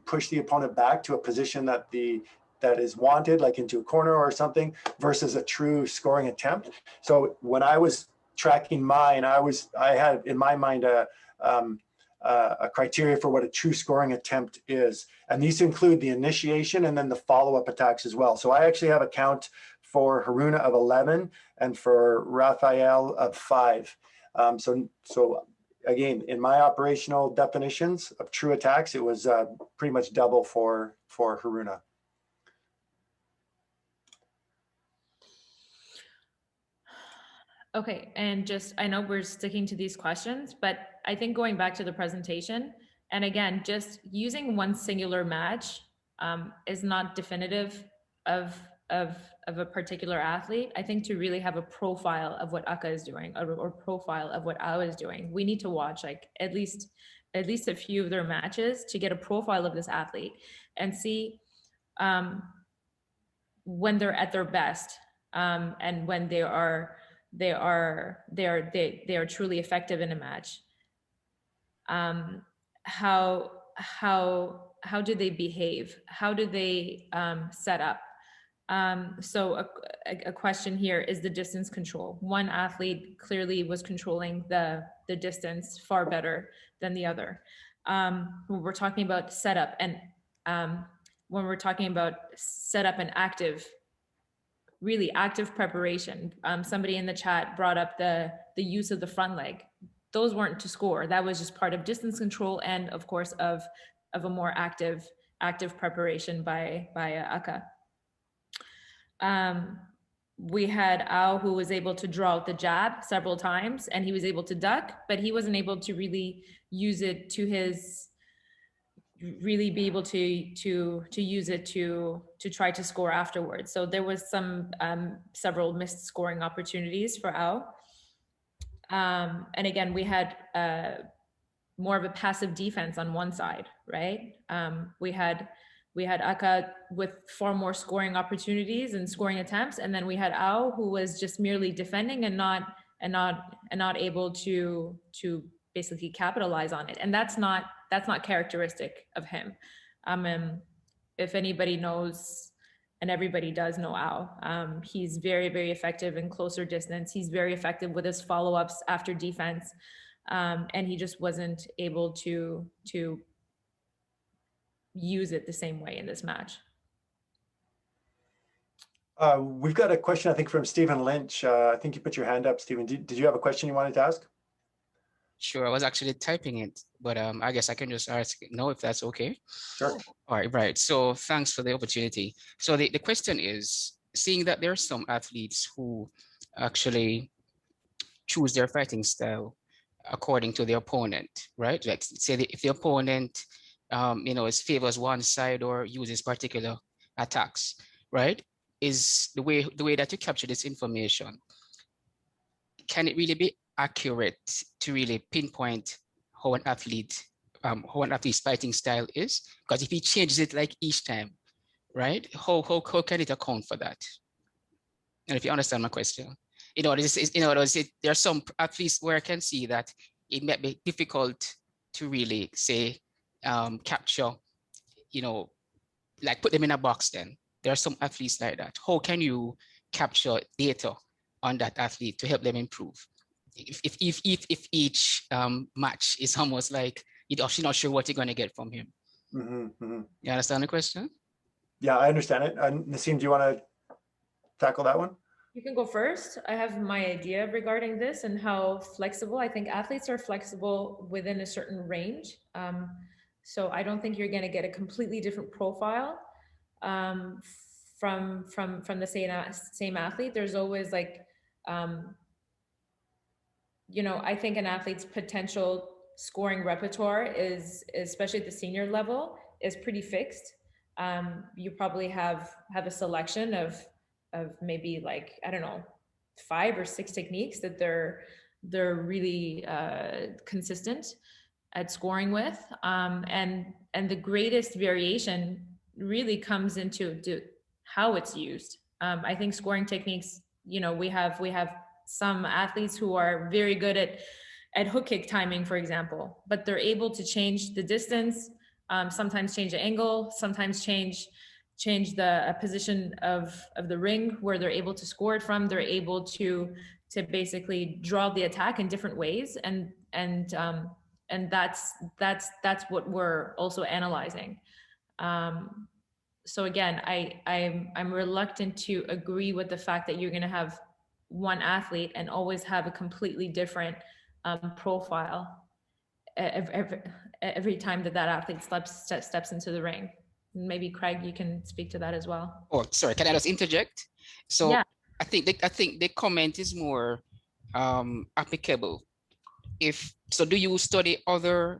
push the opponent back to a position that is wanted, like into a corner or something, versus a true scoring attempt. So when I was tracking mine, I had in my mind a criteria for what a true scoring attempt is. And these include the initiation and then the follow-up attacks as well. So I actually have a count for Haruna of 11 and for Raphael of 5. So again, in my operational definitions of true attacks, it was pretty much double for Haruna. Okay, and just, I know we're sticking to these questions, but I think going back to the presentation, and again, just using one singular match is not definitive of a particular athlete. I think to really have a profile of what Aka is doing or profile of what I was doing, we need to watch like at least a few of their matches to get a profile of this athlete and see when they're at their best and when they are truly effective in a match. How do they behave? How do they set up? So a question here is the distance control. One athlete clearly was controlling the distance far better than the other. When we're talking about setup and when we're talking about setup and really active preparation. Somebody in the chat brought up the use of the front leg. Those weren't to score. That was just part of distance control and of course of a more active preparation by Aka. We had Ao, who was able to draw out the jab several times and he was able to duck, but he wasn't able to really use it to really be able to use it to try to score afterwards. So there was several missed scoring opportunities for Ao. And again, we had more of a passive defense on one side, right? We had Aka with far more scoring opportunities and scoring attempts, and then we had Ao, who was just merely defending and not able to basically capitalize on it. And that's not characteristic of him. If anybody knows, and everybody does know Ao, he's very, very effective in closer distance. He's very effective with his follow-ups after defense. And he just wasn't able to use it the same way in this match. We've got a question, I think, from Stephen Lynch. I think you put your hand up, Stephen. Did you have a question you wanted to ask? Sure, I was actually typing it, but I guess I can just ask no, if that's okay. Sure. All right, right. So thanks for the opportunity. So the question is, seeing that there are some athletes who actually choose their fighting style according to the opponent, right? Like say if the opponent, favors one side or uses particular attacks, right? Is the way that you capture this information, can it really be accurate to really pinpoint how an athlete's fighting style is? Because if he changes it like each time, right? How can it account for that? And if you understand my question, there are some athletes where I can see that it might be difficult to really say capture, like put them in a box. Then there are some athletes like that. How can you capture data on that athlete to help them improve? If each match is almost like you're actually not sure what you're going to get from him. You understand the question? Yeah, I understand it. Nassim, do you want to tackle that one? You can go first. I have my idea regarding this and how flexible. I think athletes are flexible within a certain range. So I don't think you're going to get a completely different profile from the same athlete. There's always like, I think an athlete's potential scoring repertoire is, especially at the senior level, is pretty fixed. You probably have a selection of maybe like, I don't know, 5 or 6 techniques that they're really consistent at scoring with. And the greatest variation really comes into how it's used. I think scoring techniques, we have some athletes who are very good at hook kick timing, for example, but they're able to change the distance, sometimes change the angle, sometimes change the position of the ring where they're able to score it from. They're able to basically draw the attack in different ways, and that's what we're also analyzing. So again, I'm reluctant to agree with the fact that you're going to have one athlete and always have a completely different profile every time that athlete steps into the ring. Maybe Kraig, you can speak to that as well. Oh, sorry, can I just interject? So yeah. I think the comment is more applicable. Do you study other?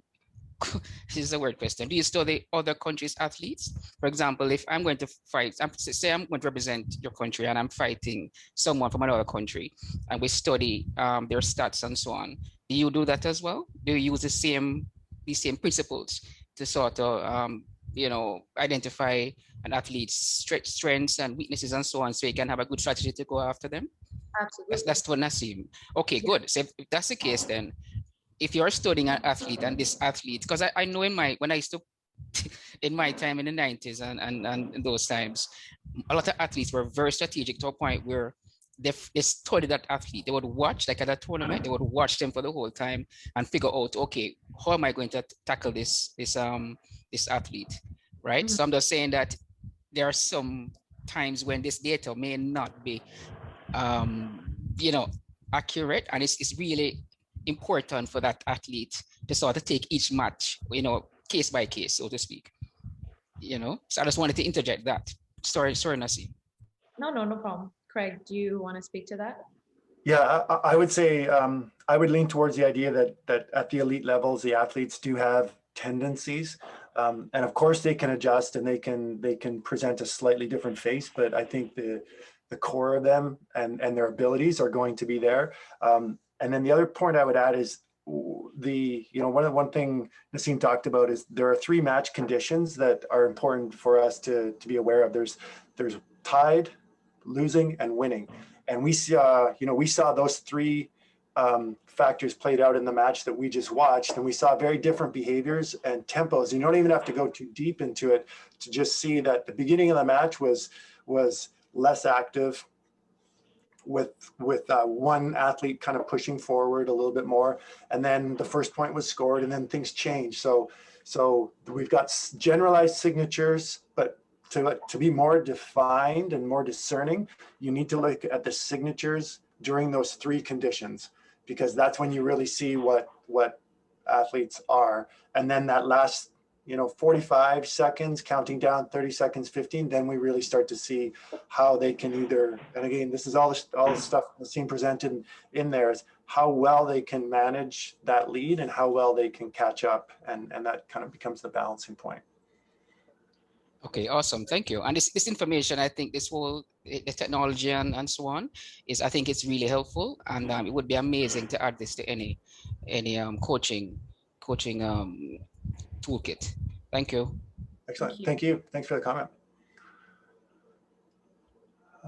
This is a weird question. Do you study other countries' athletes? For example, if I'm going to fight, say I'm going to represent your country and I'm fighting someone from another country, and we study their stats and so on. Do you do that as well? Do you use the same principles to sort of identify an athlete's strengths and weaknesses and so on, so you can have a good strategy to go after them? Absolutely. That's what Nassim. Okay, good. So if that's the case, then if you're studying an athlete and this athlete, because I know when I used to, in my time in the 90s and in those times, a lot of athletes were very strategic to a point where they studied that athlete. They would watch, like at a tournament, they would watch them for the whole time and figure out, okay, how am I going to tackle this athlete, right? Mm-hmm. So I'm just saying that there are some times when this data may not be, accurate, and it's really important for that athlete to sort of take each match, case by case, so to speak. So I just wanted to interject that. Sorry, Nassim. No problem. Kraig, do you want to speak to that? Yeah, I would say I would lean towards the idea that at the elite levels, the athletes do have tendencies, and of course they can adjust and they can present a slightly different face. But I think the core of them and their abilities are going to be there. And then the other point I would add is one thing Nassim talked about is there are 3 match conditions that are important for us to be aware of. There's tied, losing, and winning. And we saw those 3 factors played out in the match that we just watched, and we saw very different behaviors and tempos. You don't even have to go too deep into it to just see that the beginning of the match was less active, with one athlete kind of pushing forward a little bit more, and then the first point was scored, and then things changed. So we've got generalized signatures, but to be more defined and more discerning, you need to look at the signatures during those 3 conditions, because that's when you really see what athletes are. And then that last 45 seconds, counting down 30 seconds, 15, then we really start to see how they can either, and again, this is all the stuff Nassim presented in there, is how well they can manage that lead and how well they can catch up. And that kind of becomes the balancing point. Okay, awesome. Thank you. And this information, I think this whole, the technology and so on, I think it's really helpful. And it would be amazing to add this to any coaching toolkit. Thank you. Excellent. Thank you. Thanks for the comment.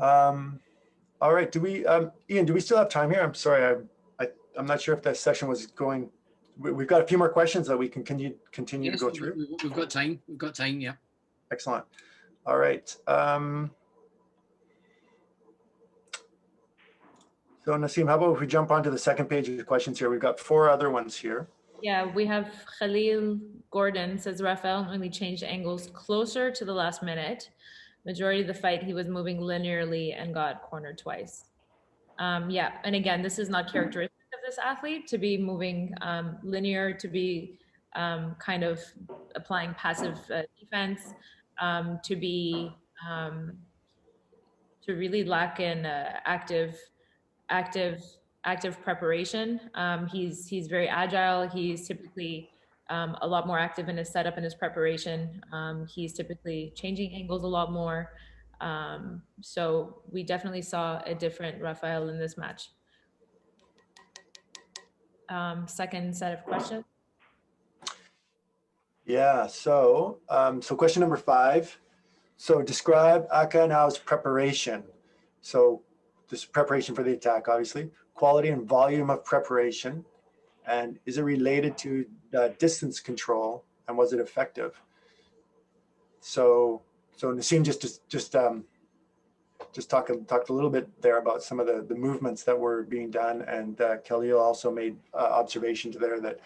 All right. Ian, do we still have time here? I'm sorry. I'm not sure if that session was going. We've got a few more questions that we can continue to go through. We've got time. We've got time. Yeah. Excellent. All right. So Nassim, how about if we jump onto the second page of the questions here? We've got 4 other ones here. Yeah, we have Khalil Gordon says Rafael only changed angles closer to the last minute. Majority of the fight, he was moving linearly and got cornered twice. Yeah, and again, this is not characteristic of this athlete to be moving linear, to be kind of applying passive defense, to really lack in active preparation. He's very agile. He's typically a lot more active in his setup and his preparation. He's typically changing angles a lot more. So we definitely saw a different Rafael in this match. Second set of questions. Yeah, so question number 5. So describe Aka Now's preparation. So this preparation for the attack, obviously, quality and volume of preparation, and is it related to distance control, and was it effective? So Nassim just talked a little bit there about some of the movements that were being done, and Khalil also made observations there that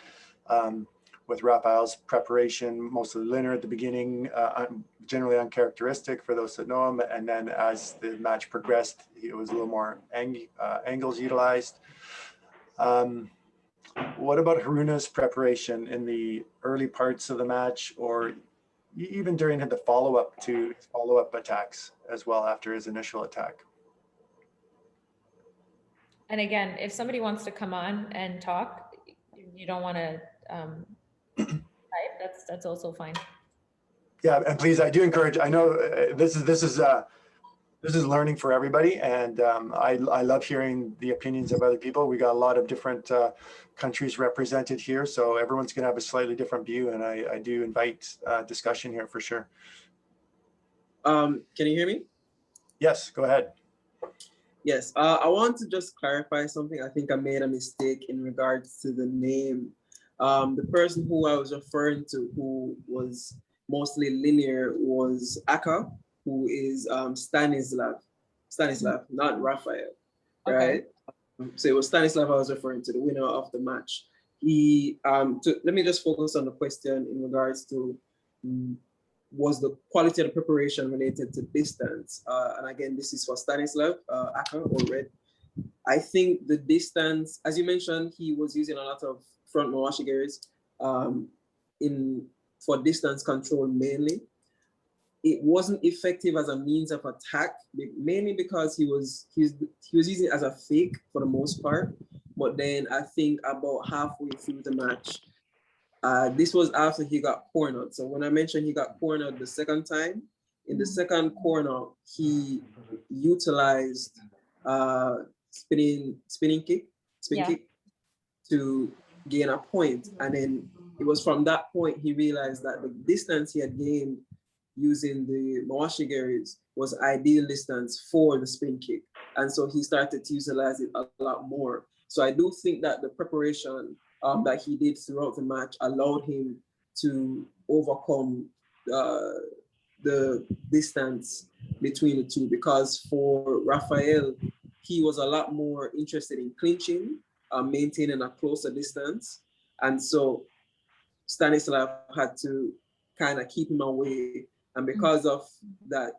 with Rafael's preparation, mostly linear at the beginning, generally uncharacteristic for those that know him. And then as the match progressed, it was a little more angles utilized. What about Haruna's preparation in the early parts of the match, or even during the follow-up attacks as well after his initial attack? And again, if somebody wants to come on and talk, you don't want to type, that's also fine. Yeah, and please, I do encourage. I know this is learning for everybody, and I love hearing the opinions of other people. We got a lot of different countries represented here, so everyone's going to have a slightly different view, and I do invite discussion here for sure. Can you hear me? Yes, go ahead. Yes, I want to just clarify something. I think I made a mistake in regards to the name. The person who I was referring to, who was mostly linear, was Aka, who is Stanislav, not Rafael, right? Okay. So it was Stanislav I was referring to, the winner of the match. Let me just focus on the question in regards to was the quality of the preparation related to distance? And again, this is for Stanislav Aka or Red. I think the distance, as you mentioned, he was using a lot of front mawashigeris for distance control mainly. It wasn't effective as a means of attack, mainly because he was using it as a fake for the most part. But then I think about halfway through the match, this was after he got cornered. So when I mentioned he got cornered the second time, in the second corner, he utilized spinning kick to gain a point. And then it was from that point he realized that the distance he had gained using the mawashigeris was ideal distance for the spin kick. And so he started to utilize it a lot more. So I do think that the preparation that he did throughout the match allowed him to overcome the distance between the two, because for Rafael, he was a lot more interested in clinching, maintaining a closer distance. And so Stanislav had to kind of keep him away. And because of that,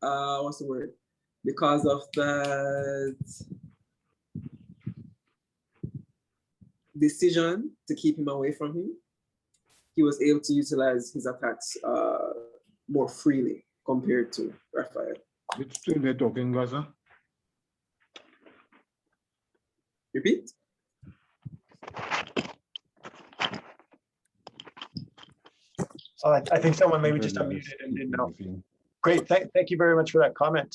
what's the word? Because of that decision to keep him away from him, he was able to utilize his attacks more freely compared to Rafael. It's still there talking, Gaza. Repeat? I think someone maybe just unmuted and didn't know. Great, thank you very much for that comment.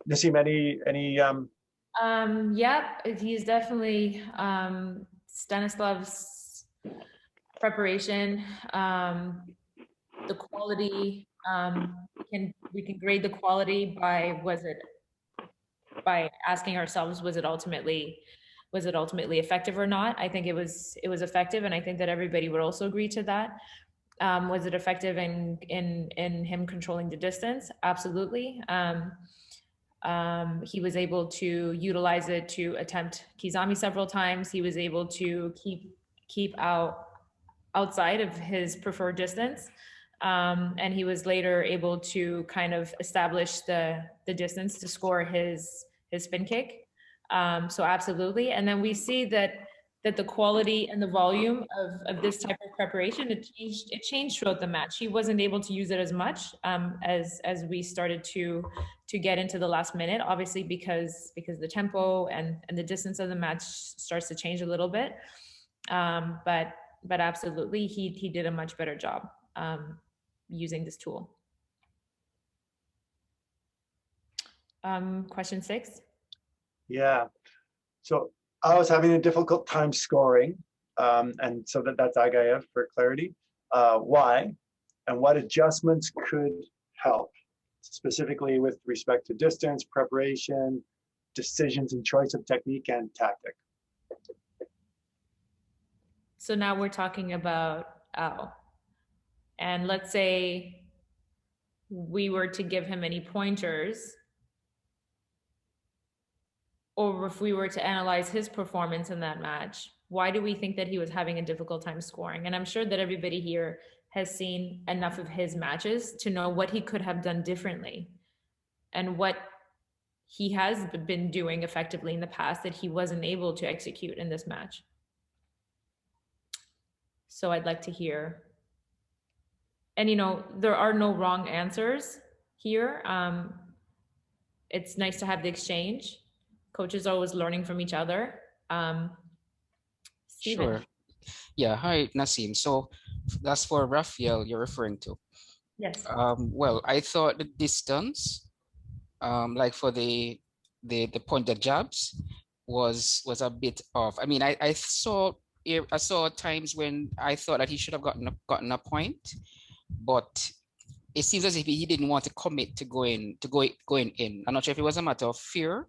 Nassim, any Yeah, he's definitely Stanislav's preparation, the quality. We can grade the quality by asking ourselves, was it ultimately effective or not? I think it was effective, and I think that everybody would also agree to that. Was it effective in him controlling the distance? Absolutely. He was able to utilize it to attempt Kizami several times. He was able to keep outside of his preferred distance. And he was later able to kind of establish the distance to score his spin kick. So absolutely. And then we see that the quality and the volume of this type of preparation, it changed throughout the match. He wasn't able to use it as much as we started to get into the last minute, obviously because the tempo and the distance of the match starts to change a little bit. But absolutely, he did a much better job using this tool. Question 6. Yeah, so I was having a difficult time scoring, and so that's Agaev for clarity. Why and what adjustments could help, specifically with respect to distance, preparation, decisions and choice of technique and tactic. So now we're talking about Al. And let's say we were to give him any pointers, or if we were to analyze his performance in that match, why do we think that he was having a difficult time scoring? And I'm sure that everybody here has seen enough of his matches to know what he could have done differently and what he has been doing effectively in the past that he wasn't able to execute in this match. So I'd like to hear, and there are no wrong answers here. It's nice to have the exchange. Coaches are always learning from each other. Steven. Sure. Yeah, hi, Nassim. So that's for Rafael you're referring to. Yes. Well, I thought the distance, like for the pointed jabs, was a bit off. I mean, I saw times when I thought that he should have gotten a point, but it seems as if he didn't want to commit to going in. I'm not sure if it was a matter of fear,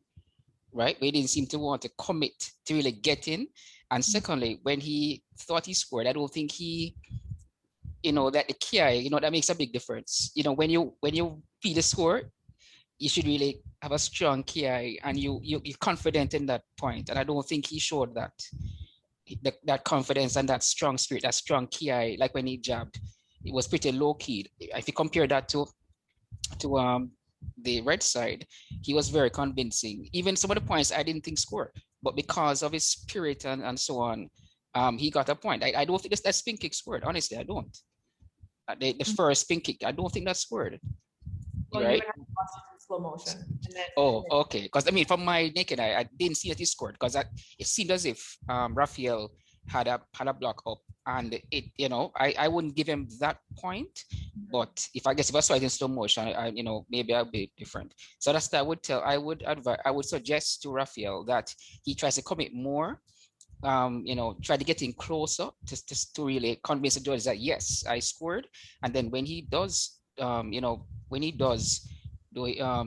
right? But he didn't seem to want to commit to really get in. And secondly, when he thought he scored, I don't think he, that the ki, that makes a big difference. When you feel the score, you should really have a strong ki, and you're confident in that point. And I don't think he showed that confidence and that strong spirit, that strong ki, like when he jabbed. It was pretty low key. If you compare that to the red side, he was very convincing. Even some of the points I didn't think scored, but because of his spirit and so on, he got a point. I don't think that spin kick scored. Honestly, I don't. The first spin kick, I don't think that scored. Well, right? You would have lost it in slow motion. Oh, okay. Because I mean, from my naked eye, I didn't see that he scored because it seemed as if Rafael had a block up, and it, you know, I wouldn't give him that point, but if I was fighting slow motion, you know, maybe I'll be different. So that's that I would suggest to Raphael that he tries to commit more, you know, try to get in closer to really convince the judge that yes, I scored. And then when he does, you know, when he does do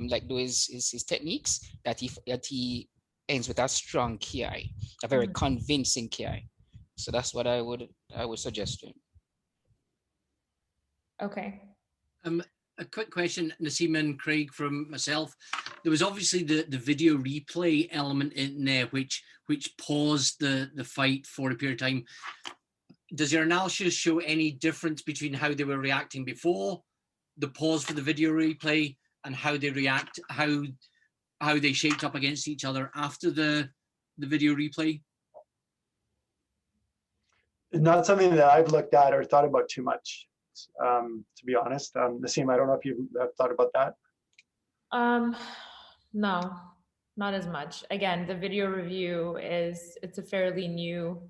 like do his techniques, that he ends with a strong KI, a very convincing KI. So that's what I would suggest to him. Okay. A quick question, Nassim and Craig, from myself. There was obviously the video replay element in there, which paused the fight for a period of time. Does your analysis show any difference between how they were reacting before the pause for the video replay and how they react, how they shaped up against each other after the video replay? Not something that I've looked at or thought about too much, to be honest. Nassim, I don't know if you have thought about that. No, not as much. Again, the video review it's a fairly new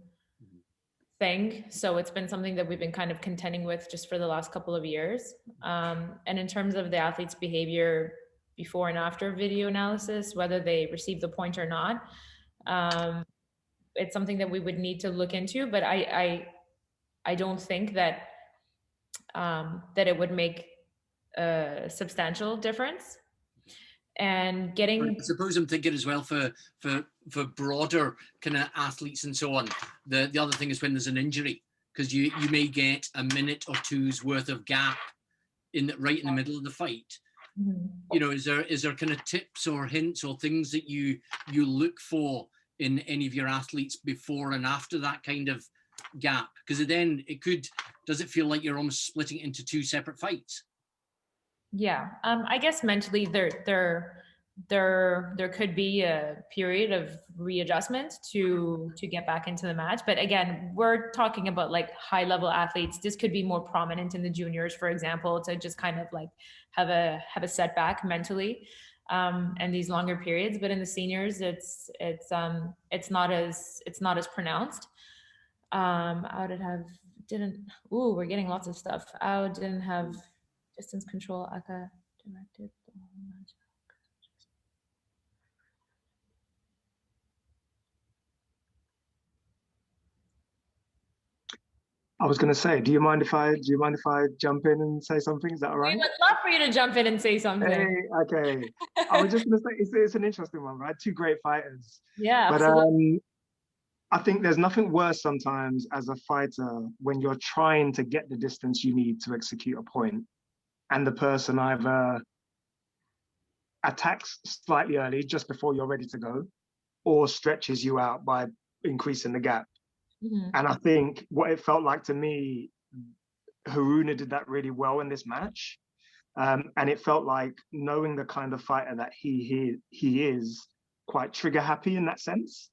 thing. So it's been something that we've been kind of contending with just for the last couple of years. And in terms of the athlete's behavior before and after video analysis, whether they receive the point or not, it's something that we would need to look into, but I don't think that that it would make a substantial difference. And getting, I suppose I'm thinking as well for broader kind of athletes and so on. The other thing is when there's an injury, because you may get a minute or two's worth of gap right in the middle of the fight. You know, is there kind of tips or hints or things that you look for in any of your athletes before and after that kind of gap? Because then does it feel like you're almost splitting it into two separate fights? Yeah, I guess mentally there could be a period of readjustment to get back into the match. But again, we're talking about like high level athletes. This could be more prominent in the juniors, for example, to just kind of like have a setback mentally, and these longer periods. But in the seniors, it's not as pronounced. We're getting lots of stuff. Didn't have distance control, Aka directed the whole match. I was going to say, do you mind if I jump in and say something? Is that all right? We would love for you to jump in and say something. Hey, okay. I was just going to say, it's an interesting one, right? Two great fighters. Yeah, but absolutely. I think there's nothing worse sometimes as a fighter when you're trying to get the distance you need to execute a point, and the person either attacks slightly early just before you're ready to go, or stretches you out by increasing the gap. And I think what it felt like to me, Haruna did that really well in this match. And it felt like, knowing the kind of fighter that he is, quite trigger happy in that sense.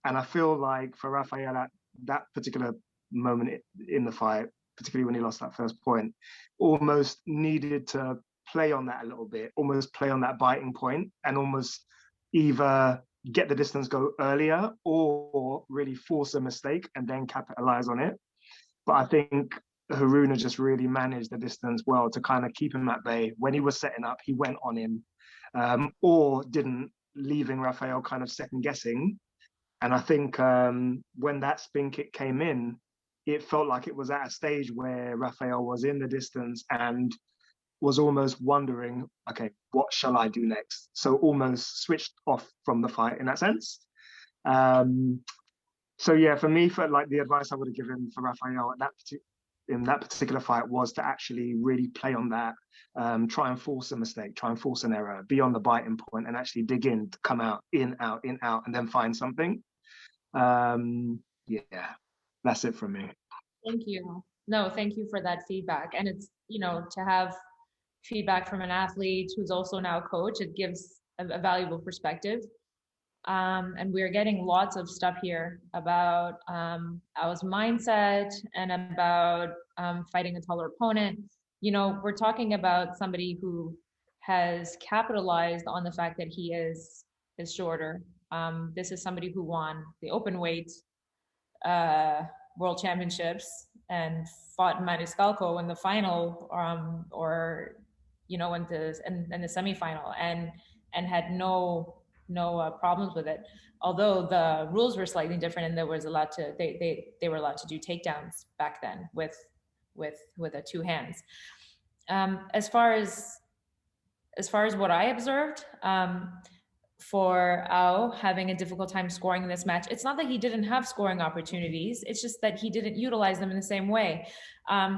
And I feel like for Raphael at that particular moment in the fight, particularly when he lost that first point, almost needed to play on that a little bit, almost play on that biting point, and almost either get the distance go earlier or really force a mistake and then capitalize on it. But I think Haruna just really managed the distance well to kind of keep him at bay. When he was setting up, he went on him, or didn't, leaving Raphael kind of second guessing. And I think when that spin kick came in, it felt like it was at a stage where Raphael was in the distance and was almost wondering, okay, what shall I do next? So almost switched off from the fight in that sense. So yeah, for me, for like the advice I would have given for Raphael in that particular fight was to actually really play on that, try and force a mistake, try and force an error, be on the biting point, and actually dig in, come out, in, out, and then find something. Yeah, that's it from me. Thank you. No, thank you for that feedback. And it's, to have feedback from an athlete who's also now a coach, it gives a valuable perspective. And we're getting lots of stuff here about our mindset and about fighting a taller opponent. We're talking about somebody who has capitalized on the fact that he is shorter. This is somebody who won the open weight World Championships and fought Maniscalco in the final, or in the semifinal, and had no problems with it. Although the rules were slightly different, and there was a lot to they were allowed to do takedowns back then with two hands. As far as what I observed, for Ao having a difficult time scoring in this match, it's not that he didn't have scoring opportunities, it's just that he didn't utilize them in the same way.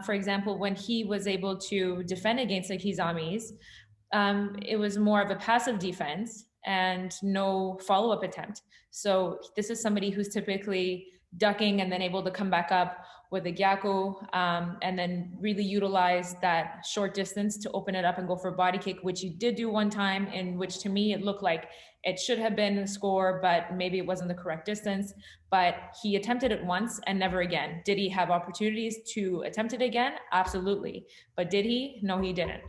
For example, when he was able to defend against the Kizamis, it was more of a passive defense and no follow-up attempt. So this is somebody who's typically ducking and then able to come back up with a Gyaku, and then really utilize that short distance to open it up and go for a body kick, which he did do one time, in which to me it looked like it should have been a score, but maybe it wasn't the correct distance. But he attempted it once and never again. Did he have opportunities to attempt it again? Absolutely. But did he? No, he didn't.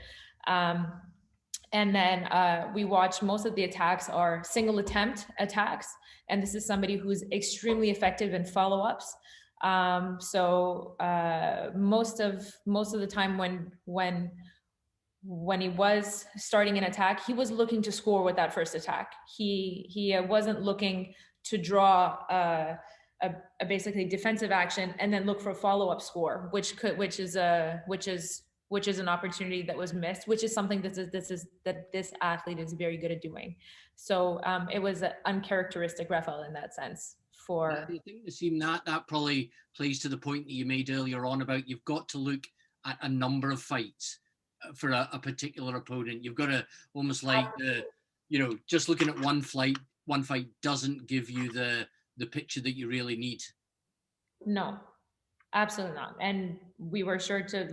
And then we watched most of the attacks are single attempt attacks. And this is somebody who's extremely effective in follow-ups. So most of the time when he was starting an attack, he was looking to score with that first attack. He wasn't looking to draw a basically defensive action and then look for a follow-up score, which is an opportunity that was missed, which is something that this athlete is very good at doing. So it was uncharacteristic, Rafael, in that sense. I think, Nassim, that probably plays to the point that you made earlier on about you've got to look at a number of fights for a particular opponent. You've got to almost like, just looking at one fight doesn't give you the picture that you really need. No, absolutely not. And we were sure to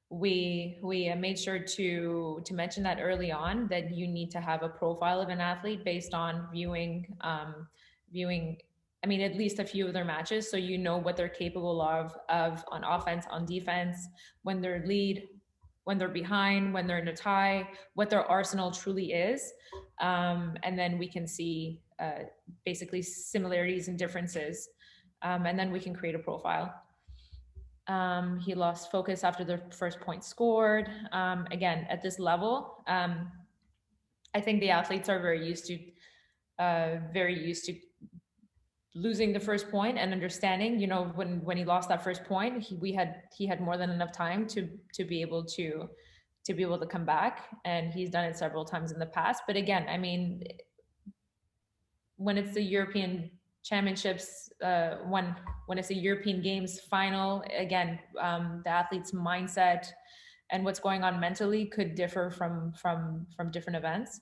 we made sure to mention that early on, that you need to have a profile of an athlete based on viewing, at least a few of their matches, so you know what they're capable of on offense, on defense, when they're lead, when they're behind, when they're in a tie, what their arsenal truly is. And then we can see basically similarities and differences. And then we can create a profile. He lost focus after the first point scored. Again, at this level, I think the athletes are very used to losing the first point and understanding, when he lost that first point, he had more than enough time to be able to come back, and he's done it several times in the past. But again, when it's the European Championships, when it's a European Games final, again, the athlete's mindset and what's going on mentally could differ from different events.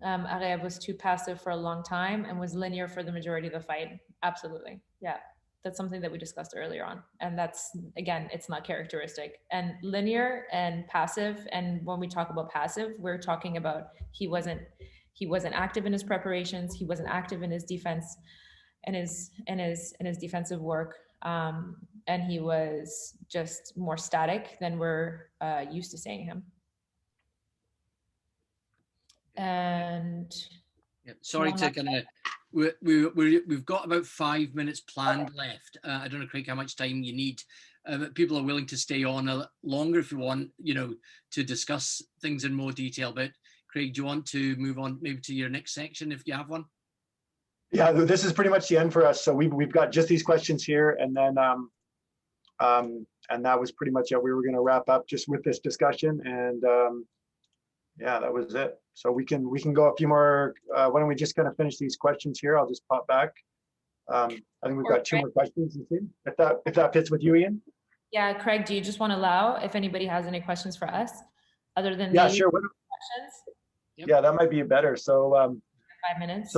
Araya was too passive for a long time and was linear for the majority of the fight. Absolutely. Yeah. That's something that we discussed earlier on. And that's, again, it's not characteristic. And linear and passive, and when we talk about passive, we're talking about he wasn't active in his preparations, he wasn't active in his defense and his defensive work. And he was just more static than we're used to seeing him. And sorry to kind of, we've got about 5 minutes planned left. I don't know, Craig, how much time you need. People are willing to stay on a longer if you want, to discuss things in more detail. But Craig, do you want to move on maybe to your next section if you have one? Yeah, this is pretty much the end for us. So we've got just these questions here, and then and that was pretty much it. We were going to wrap up just with this discussion, and yeah, that was it. So we can go a few more. Why don't we just kind of finish these questions here? I'll just pop back. I think we've got 2 more questions. If that fits with you, Ian. Yeah, Craig, do you just want to allow if anybody has any questions for us other than yeah, these sure. questions? Yep. Yeah, that might be better. So 5 minutes.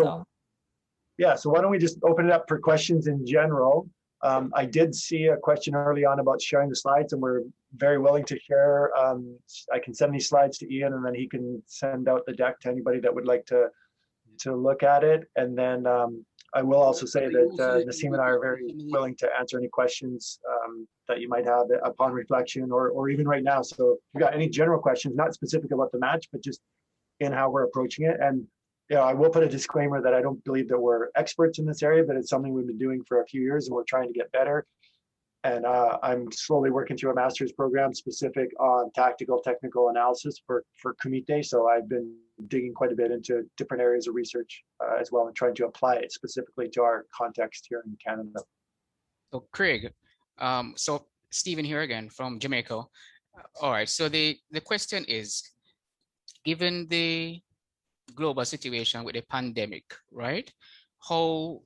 Yeah, so why don't we just open it up for questions in general? I did see a question early on about sharing the slides, and we're very willing to share. I can send these slides to Ian, and then he can send out the deck to anybody that would like to look at it. And then I will also say that Nassim and I are very willing to answer any questions that you might have upon reflection, or even right now. So if you've got any general questions, not specific about the match, but just in how we're approaching it. And I will put a disclaimer that I don't believe that we're experts in this area, but it's something we've been doing for a few years and we're trying to get better. And I'm slowly working through a master's program specific on tactical technical analysis for Kumite. So I've been digging quite a bit into different areas of research as well and trying to apply it specifically to our context here in Canada. So Kraig, so Stephen here again from Jamaica. All right, so the question is, given the global situation with the pandemic, right? How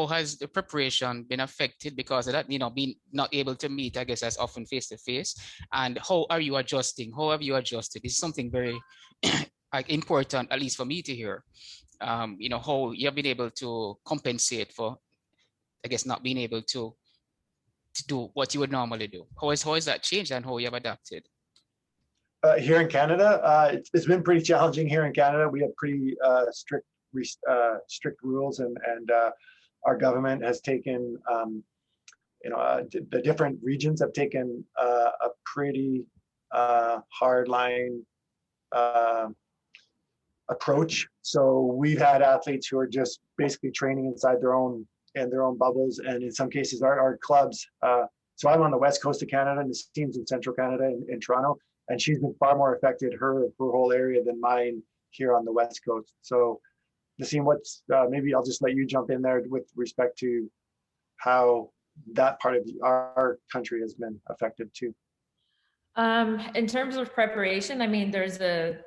has the preparation been affected because of that, being not able to meet, I guess, as often face to face? And how are you adjusting? How have you adjusted? This is something very important, at least for me to hear. How you have been able to compensate for, I guess, not being able to do what you would normally do. How has that changed and how you have adapted? Here in Canada, it's been pretty challenging here in Canada. We have pretty strict rules, and our government has taken, the different regions have taken a pretty hard line approach. So we've had athletes who are just basically training inside their own bubbles, and in some cases our clubs. So I'm on the west coast of Canada, and this team's in central Canada in Toronto, and she's been far more affected, her whole area, than mine here on the west coast. So Nassim, maybe I'll just let you jump in there with respect to how that part of our country has been affected too. In terms of preparation, I mean, there's a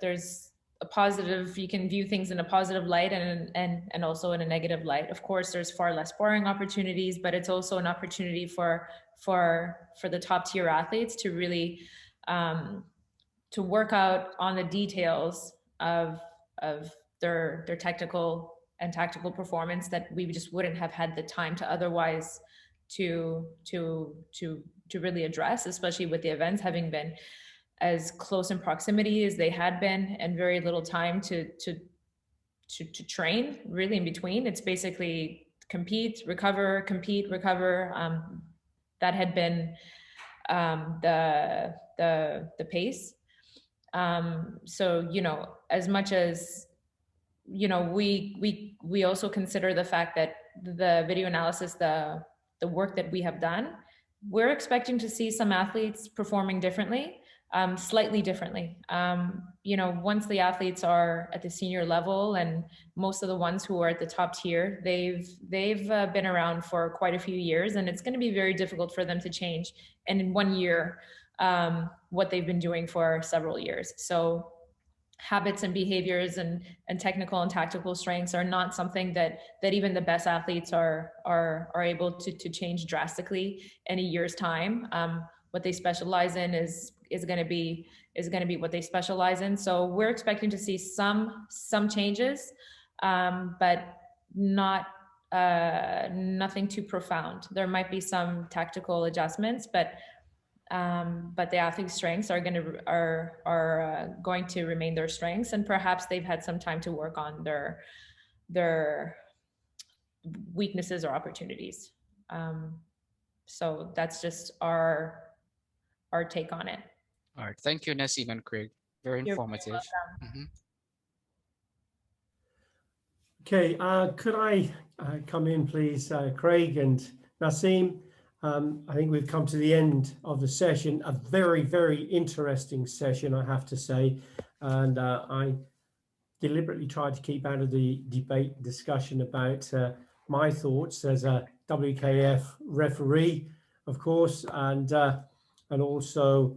positive, you can view things in a positive light and also in a negative light. Of course, there's far less sparring opportunities, but it's also an opportunity for the top tier athletes to really to work out on the details of their technical and tactical performance that we just wouldn't have had the time to otherwise to really address, especially with the events having been as close in proximity as they had been and very little time to train really in between. It's basically compete, recover. That had been the pace. So, as much as, we also consider the fact that the video analysis, the work that we have done, we're expecting to see some athletes performing differently, slightly differently. Once the athletes are at the senior level, and most of the ones who are at the top tier, they've been around for quite a few years, and it's going to be very difficult for them to change, and in 1 year, what they've been doing for several years. So habits and behaviors and technical and tactical strengths are not something that even the best athletes are able to change drastically in a year's time. What they specialize in is going to be what they specialize in. So we're expecting to see some changes, but not nothing too profound. There might be some tactical adjustments, but the athlete's strengths are going to remain their strengths, and perhaps they've had some time to work on their weaknesses or opportunities. So that's just our take on it. All right, thank you, Nassim and Kraig. Very informative. Okay, could I come in, please, Kraig and Nassim? I think we've come to the end of the session, a very, very interesting session, I have to say. And I deliberately tried to keep out of the debate discussion about my thoughts as a WKF referee, of course, and also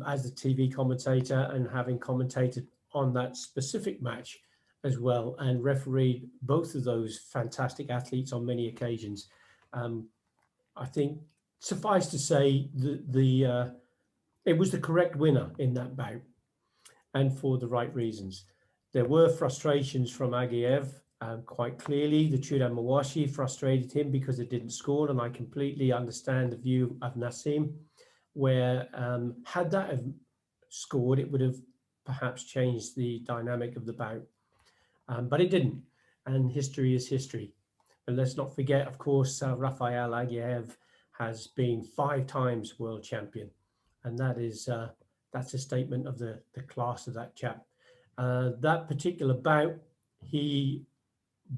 as a TV commentator, and having commentated on that specific match as well, and refereed both of those fantastic athletes on many occasions. I think suffice to say that it was the correct winner in that bout, and for the right reasons. There were frustrations from Agiev, quite clearly. The Chudan Mawashi frustrated him because it didn't score, and I completely understand the view of Nassim, where had that have scored, it would have perhaps changed the dynamic of the bout, but it didn't, and history is history. And let's not forget, of course, Rafael Agiev has been 5 times world champion, and that is that's a statement of the class of that chap. That particular bout, he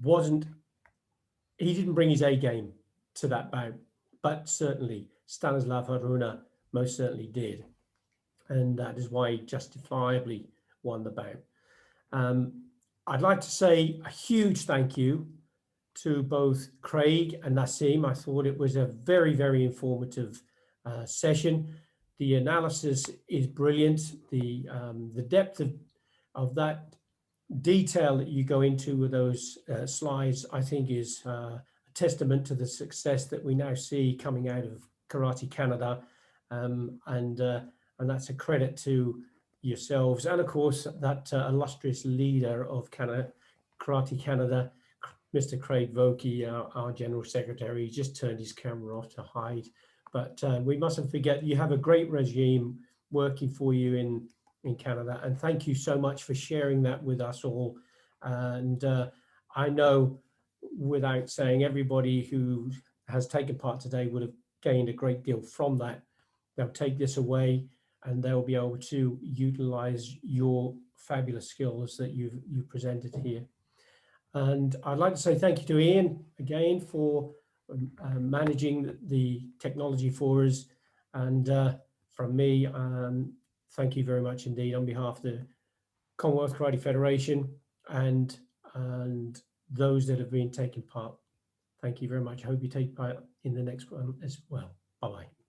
didn't bring his A game to that bout, but certainly Stanislav Haruna most certainly did. And that is why he justifiably won the bout. I'd like to say a huge thank you to both Kraig and Nassim. I thought it was a very, very informative session. The analysis is brilliant. The depth of that detail that you go into with those slides, I think, is a testament to the success that we now see coming out of Karate Canada, and that's a credit to yourselves and, of course, that illustrious leader of Karate Canada, Mr. Kraig Devlin, our General Secretary. He just turned his camera off to hide, but we mustn't forget you have a great regime working for you in Canada, and thank you so much for sharing that with us all. And I know, without saying, everybody who has taken part today would have gained a great deal from that. They'll take this away and they'll be able to utilize your fabulous skills that you've presented here. And I'd like to say thank you to Ian again for managing the technology for us. And from me, thank you very much indeed on behalf of the Commonwealth Karate Federation and those that have been taking part. Thank you very much. I hope you take part in the next one as well. Bye-bye.